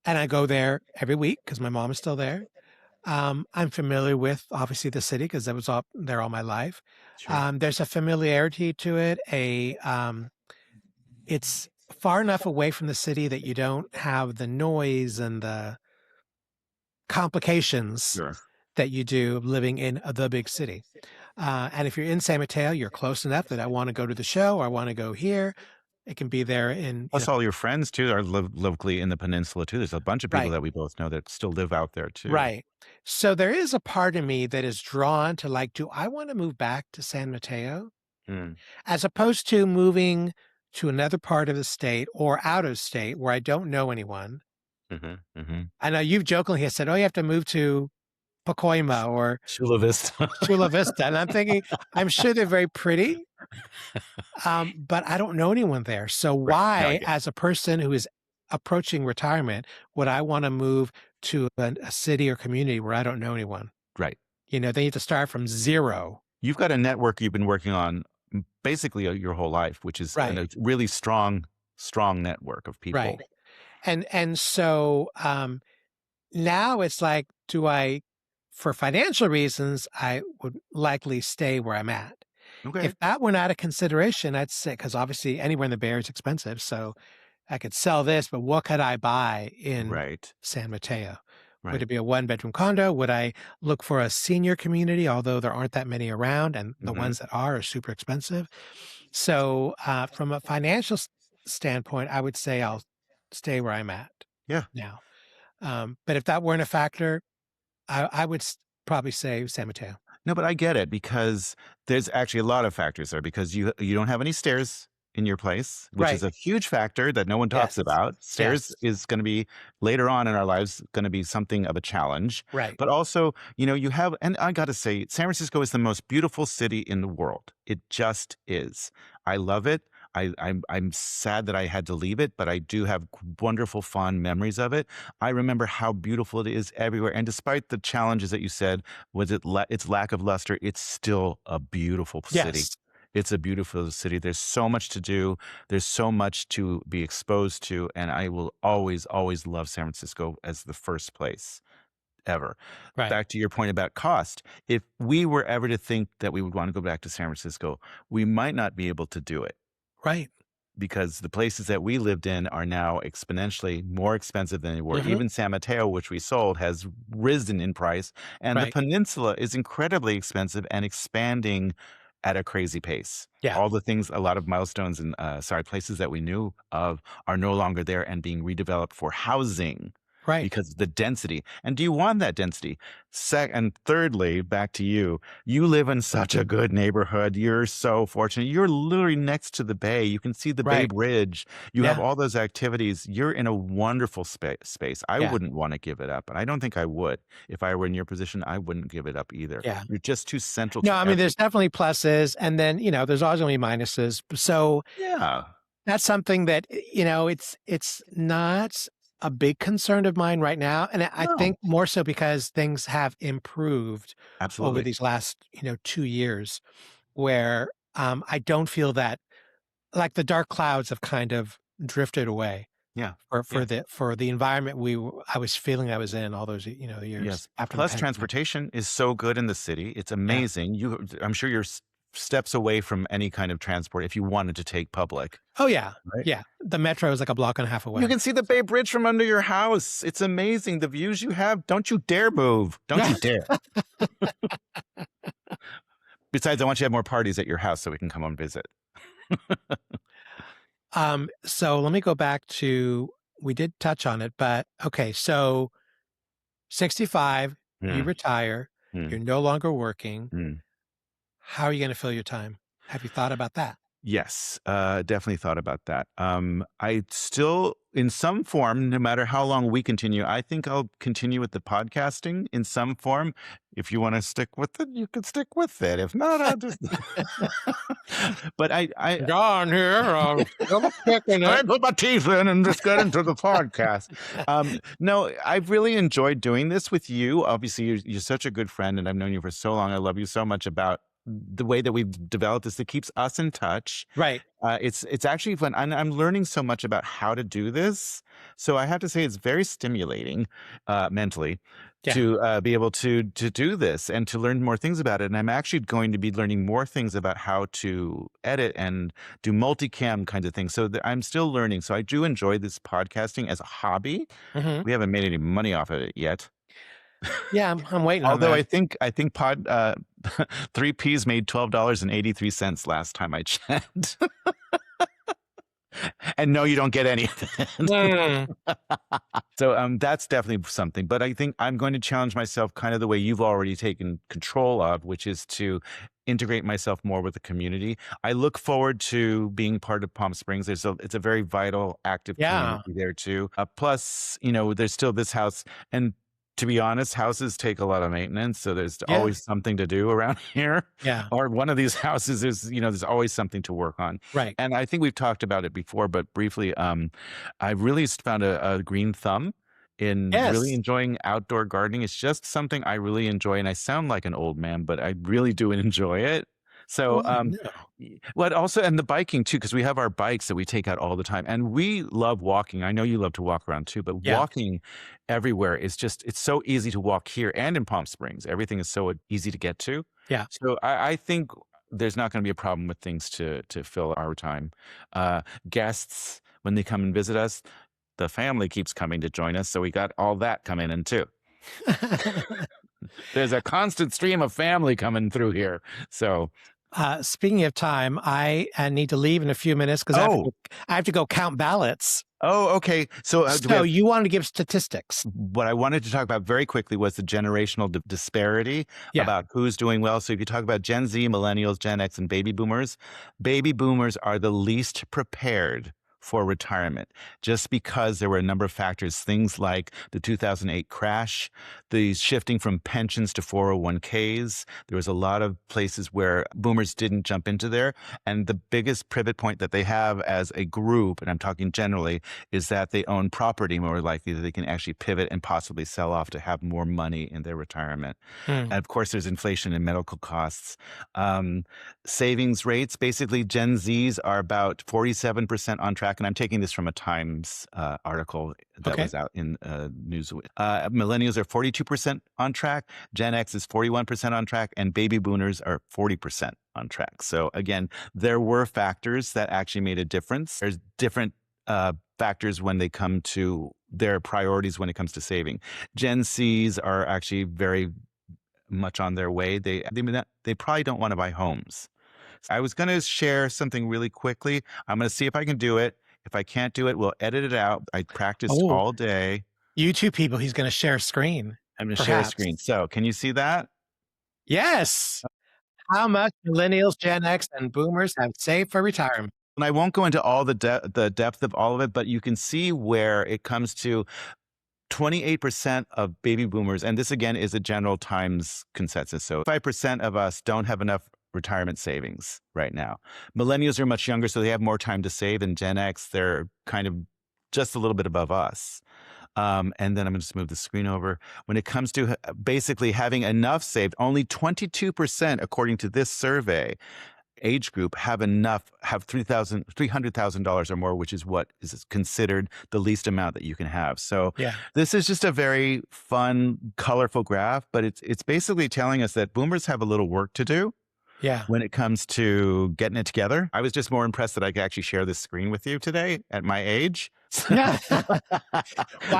and I go there every week because my mom is still there. I'm familiar with, obviously, the city because I was all there all my life. Sure. There's a familiarity to it, it's far enough away from the city that you don't have the noise and the complications Sure. that you do living in the big city. And if you're in San Mateo, you're close enough that I want to go to the show or I want to go here. It can be there Plus, all your friends too are locally in the peninsula too. There's a bunch of people right, that we both know that still live out there too. right. So there is a part of me that is drawn to like, do I want to move back to San Mateo Mm, as opposed to moving to another part of the state or out of state where I don't know anyone? mhm, mhm. I know you've jokingly said, "Oh, you have to move to Pacoima or Chula Vista. Chula Vista," and I'm thinking, I'm sure they're very pretty, but I don't know anyone there. So Right. No, I why, get it. as a person who is approaching retirement, would I want to move to a city or community where I don't know anyone. Right. You know, they need to start from zero. You've got a network you've been working on basically your whole life, which is Right. a really strong, strong network of Right. people. And so now it's like, for financial reasons, I would likely stay where I'm at. Okay. If that were not a consideration, I'd say, because obviously anywhere in the Bay Area is expensive. So I could sell this, but what could I buy in Right. San Mateo? Would Right. it be a one-bedroom condo? Would I look for a senior community, although there aren't that many around, and the Hmm. ones that are super expensive? So, from a financial standpoint, I would say I'll stay where I'm at Yeah. now. But if that weren't a factor, I would probably say San Mateo. No, but I get it because there's actually a lot of factors there because you don't have any stairs in your place, which is Right. a huge factor that no one talks Yes. about. Stairs Yes. is going to be later on in our lives going to be something of a challenge. Right. But also, you have, and I got to say, San Francisco is the most beautiful city in the world. It just is. I love it. I'm sad that I had to leave it, but I do have wonderful, fond memories of it. I remember how beautiful it is everywhere, and despite the challenges that you said, its lack of luster, it's still a beautiful city. Yes. It's a beautiful city. There's so much to do. There's so much to be exposed to, and I will always, always love San Francisco as the first place ever. Right. Back to your point about cost. If we were ever to think that we would want to go back to San Francisco, we might not be able to do it Right. because the places that we lived in are now exponentially more expensive than they were. Mhm. Even San Mateo, which we sold, has risen in price, and the Right. peninsula is incredibly expensive and expanding at a crazy pace. Yeah. All the things, a lot of milestones and places that we knew of are no longer there and being redeveloped for housing Right. because of the density. And do you want that density? And thirdly, back to you, you live in such a good neighborhood. You're so fortunate. You're literally next to the bay. You can see the Bay Right. Bridge. You have Yeah. all those activities. You're in a wonderful space. I Yeah. wouldn't want to give it up. And I don't think I would. If I were in your position, I wouldn't give it up either. Yeah. You're just too central No, to I mean, everything. there's definitely pluses, and then, there's always gonna be minuses. So Yeah. that's something that, it's not a big concern of mine right now, and I No, think more so because things have improved over absolutely. these last, 2 years where, I don't feel that, like, the dark clouds have kind of drifted away Yeah. for Yeah. the environment I was feeling I was in all those, years Yes. after the Plus, pandemic. transportation is so good in the city. It's Yeah. amazing. I'm sure you're steps away from any kind of transport if you wanted to take public, Oh, yeah. right? Yeah. The metro is like a block and a half You away. can see the Bay Bridge from under your house. It's amazing the views you have. Don't you dare move. Don't Yeah. you dare. Besides, I want you to have more parties at your house so we can come and visit. So let me go back to, we did touch on it, but okay, so 65, you Mm, retire, mm, you're no longer working. mm. How are you gonna fill your time? Have you thought about that? Yes, definitely thought about that. I still, in some form, no matter how long we continue, I think I'll continue with the podcasting in some form. If you want to stick with it, you can stick with it. If not, I'll just. But I John here, double checking I it. put my teeth in and just get into the podcast. No, I've really enjoyed doing this with you. Obviously, you're such a good friend, and I've known you for so long. I love you so much about the way that we've developed this that keeps us in touch. Right. It's actually fun. I'm learning so much about how to do this. So I have to say it's very stimulating mentally Yeah. to be able to do this and to learn more things about it. And I'm actually going to be learning more things about how to edit and do multicam kinds of things. So I'm still learning. So I do enjoy this podcasting as a hobby. Mhm. We haven't made any money off of it yet. Yeah, I'm waiting on Although that. I think pod 3Ps made $12.83 last time I checked. And no, you don't get any of it. Mm. So that's definitely something. But I think I'm going to challenge myself kind of the way you've already taken control of, which is to integrate myself more with the community. I look forward to being part of Palm Springs. It's a very vital, active Yeah. community there too. Plus, there's still this house. And to be honest, houses take a lot of maintenance. So there's Yeah. always something to do around here. Yeah. Or one of these houses is, there's always something to work on. Right. And I think we've talked about it before, but briefly, I really found a green thumb in really Yes. enjoying outdoor gardening. It's just something I really enjoy, and I sound like an old man, but I really do enjoy it. So, Well, no. what also and the biking too, because we have our bikes that we take out all the time, and we love walking. I know you love to walk around too, but Yeah. walking everywhere is just it's so easy to walk here and in Palm Springs. Everything is so easy to get to. Yeah. So I think there's not going to be a problem with things to fill our time. Guests when they come and visit us, the family keeps coming to join us, so we got all that coming in too. There's a constant stream of family coming through here. So, Speaking of time, I need to leave in a few minutes because oh, I have to go count ballots. okay. So, do we So have you wanted to give statistics. what I wanted to talk about very quickly was the generational disparity Yeah. about who's doing well. So, if you talk about Gen Z, millennials, Gen X, and baby boomers are the least prepared for retirement just because there were a number of factors, things like the 2008 crash, the shifting from pensions to 401ks. There was a lot of places where boomers didn't jump into there. And the biggest pivot point that they have as a group, and I'm talking generally, is that they own property more likely that they can actually pivot and possibly sell off to have more money in their retirement. Hmm. And of course, there's inflation and medical costs. Um, Savings rates, basically, Gen Zs are about 47% on track. And I'm taking this from a Times article that Okay. was out in Newsweek. Millennials are 42% on track. Gen X is 41% on track. And baby boomers are 40% on track. So again, there were factors that actually made a difference. There's different factors when they come to their priorities when it comes to saving. Gen Cs are actually very much on their way. They probably don't want to buy homes. I was going to share something really quickly. I'm going to see if I can do it. If I can't do it, we'll edit it out. I practiced Oh, all day. you two people, he's going to share screen, I'm going to share a perhaps. screen. So, can you see that? Yes. How much millennials, Gen X, and boomers have saved for retirement? And I won't go into all the depth of all of it, but you can see where it comes to 28% of baby boomers, and this again is a general Times consensus. So 5% of us don't have enough retirement savings right now. Millennials are much younger, so they have more time to save. And Gen X, they're kind of just a little bit above us. And then I'm going to just move the screen over. When it comes to basically having enough saved, only 22%, according to this survey, age group have $300,000 or more, which is what is considered the least amount that you can have. So Yeah. this is just a very fun, colorful graph, but it's basically telling us that boomers have a little work to do Yeah. when it comes to getting it together. I was just more impressed that I could actually share this screen with you today at my age. Yeah. Well, I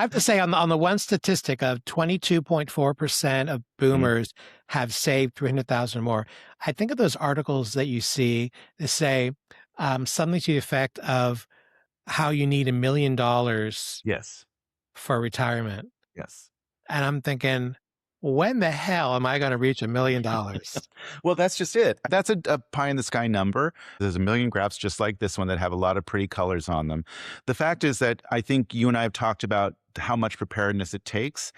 have to say on the one statistic of 22.4% of Mm, boomers have saved 300,000 or more. I think of those articles that you see that say something to the effect of how you need $1 million yes. for retirement. Yes. And I'm thinking, when the hell am I going to reach $1 million? Well, that's just it. That's a pie in the sky number. There's a million graphs just like this one that have a lot of pretty colors on them. The fact is that I think you and I have talked about how much preparedness it takes.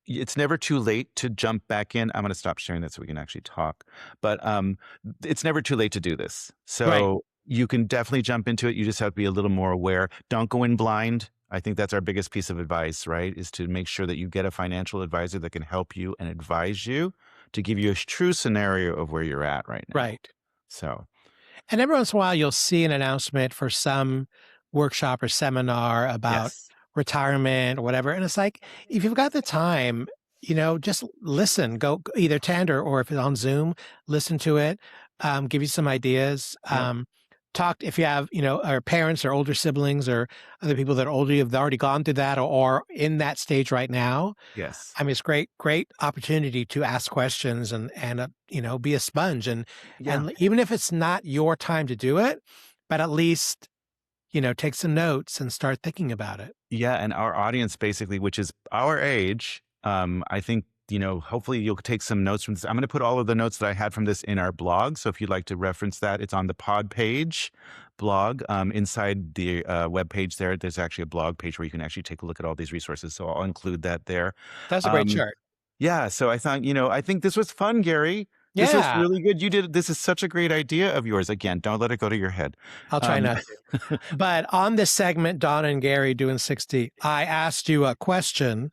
It's never too late to jump back in. I'm going to stop sharing that so we can actually talk. But it's never too late to do this. Right. So you can definitely jump into it. You just have to be a little more aware. Don't go in blind. I think that's our biggest piece of advice, right? Is to make sure that you get a financial advisor that can help you and advise you to give you a true scenario of where you're at right now. Right. So, And every once in a while, you'll see an announcement for some workshop or seminar about yes. retirement or whatever. And it's like, if you've got the time, just listen, either attend or if it's on Zoom, listen to it, give you some ideas. Yep. Talk if you have, our parents or older siblings or other people that are older, you've already gone through that or in that stage right now. Yes. I mean, it's great opportunity to ask questions and be a sponge Yeah. and even if it's not your time to do it, but at least, take some notes and start thinking about it. Yeah, and our audience basically, which is our age, I think, hopefully you'll take some notes from this. I'm going to put all of the notes that I had from this in our blog. So if you'd like to reference that, it's on the pod page blog. Inside the web page there's actually a blog page where you can actually take a look at all these resources. So I'll include that there. That's a great Um, chart. yeah, so I thought, I think this was fun, Gary. This was Yeah, really good. This is such a great idea of yours. Again, don't let it go to your head. I'll try not to. But on this segment, Donna and Gary doing 60, I asked you a question.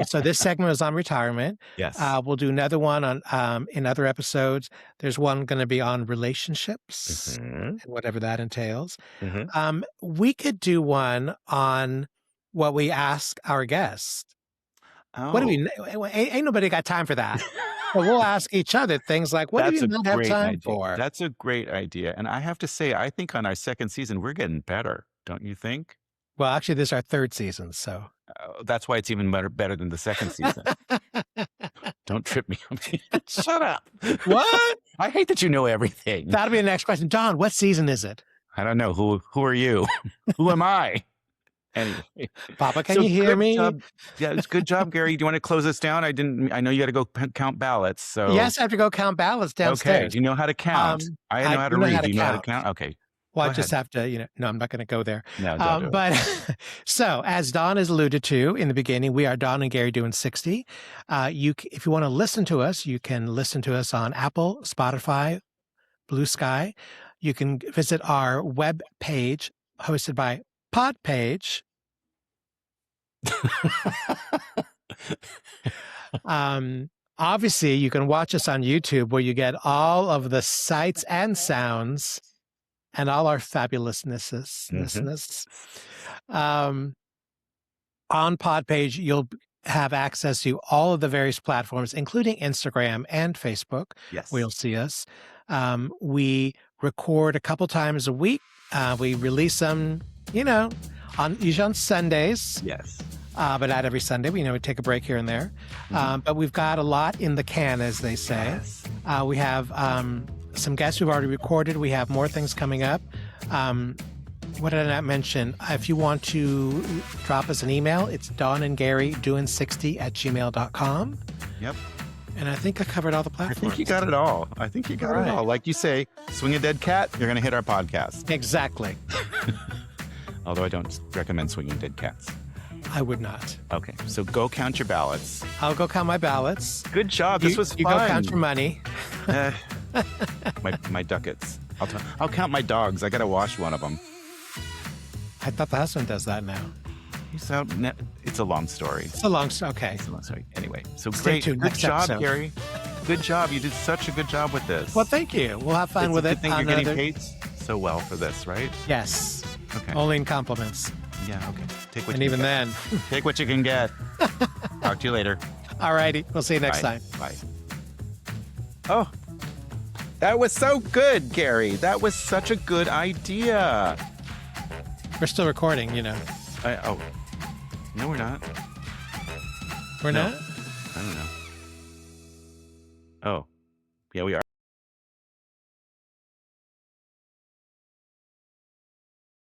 So this segment was on retirement. Yes. We'll do another one on in other episodes. There's one going to be on relationships Mhm. and whatever that entails. Mhm. We could do one on what we ask our guests. What do we? Oh. Ain't nobody got time for that. But we'll ask each other things like, "What do That's you a not have great time idea. for?" That's a great idea, and I have to say, I think on our 2nd season, we're getting better, don't you think? Well, actually, this is our 3rd season, so. That's why it's even better than the 2nd season. Don't trip me up. Shut up. What? I hate that you know everything. That'll be the next question. Don, what season is it? I don't know. Who are you? Who am I? Anyway. Papa, can So you hear good me? job. Yeah, it's good job, Gary. Do you want to close us down? I know you got to go count ballots, so. Yes, I have to go count ballots Okay. downstairs. Do you know how to count? I know I how to do know how read. to Do you know how to count. count? Okay. Well, Go I just ahead. have to, no, I'm not going to go there. No, don't do it. But so, as Don has alluded to in the beginning, we are Don and Gary doing 60. If you want to listen to us, you can listen to us on Apple, Spotify, Blue Sky. You can visit our web page hosted by Podpage. Obviously, you can watch us on YouTube where you get all of the sights and sounds and all our fabulousness. On Podpage, you'll have access to all of the various platforms, including Instagram and Facebook, Yes. where you'll see us. We record a couple times a week. We release them, usually on Sundays. Yes. But not every Sunday. We take a break here and there. But we've got a lot in the can, as they say. Yes. We have some guests we've already recorded. We have more things coming up. What did I not mention? If you want to drop us an email, it's donandgarydoing60@gmail.com. Yep. And I think I covered all the I platforms. think you got it all. Like you say, swing a dead cat, you're going to hit our podcast. Exactly. Although I don't recommend swinging dead cats. I would not. Okay, so go count your ballots. I'll go count my ballots. Good job. This was fun. You go count your money. My ducats. I'll count my dogs. I got to wash one of them. I thought the husband does that now. He's out. It's a long story. It's a long story. Okay. It's a long story. Anyway, so Stay great. tuned. Good Next job, episode. Gary. Good job. You did such a good job with this. Well, thank you. We'll have fun It's with a it. good thing you're getting paid so well for this, right? Yes. Okay. Only in compliments. Yeah, okay. Take what And you even can then. get. Take what you can get. Talk to you later. All righty. We'll see you next Bye. time. Bye. Oh, that was so good, Gary. That was such a good idea. We're still recording, Oh, no, we're not. We're No. not? I don't know. Oh, yeah, we are.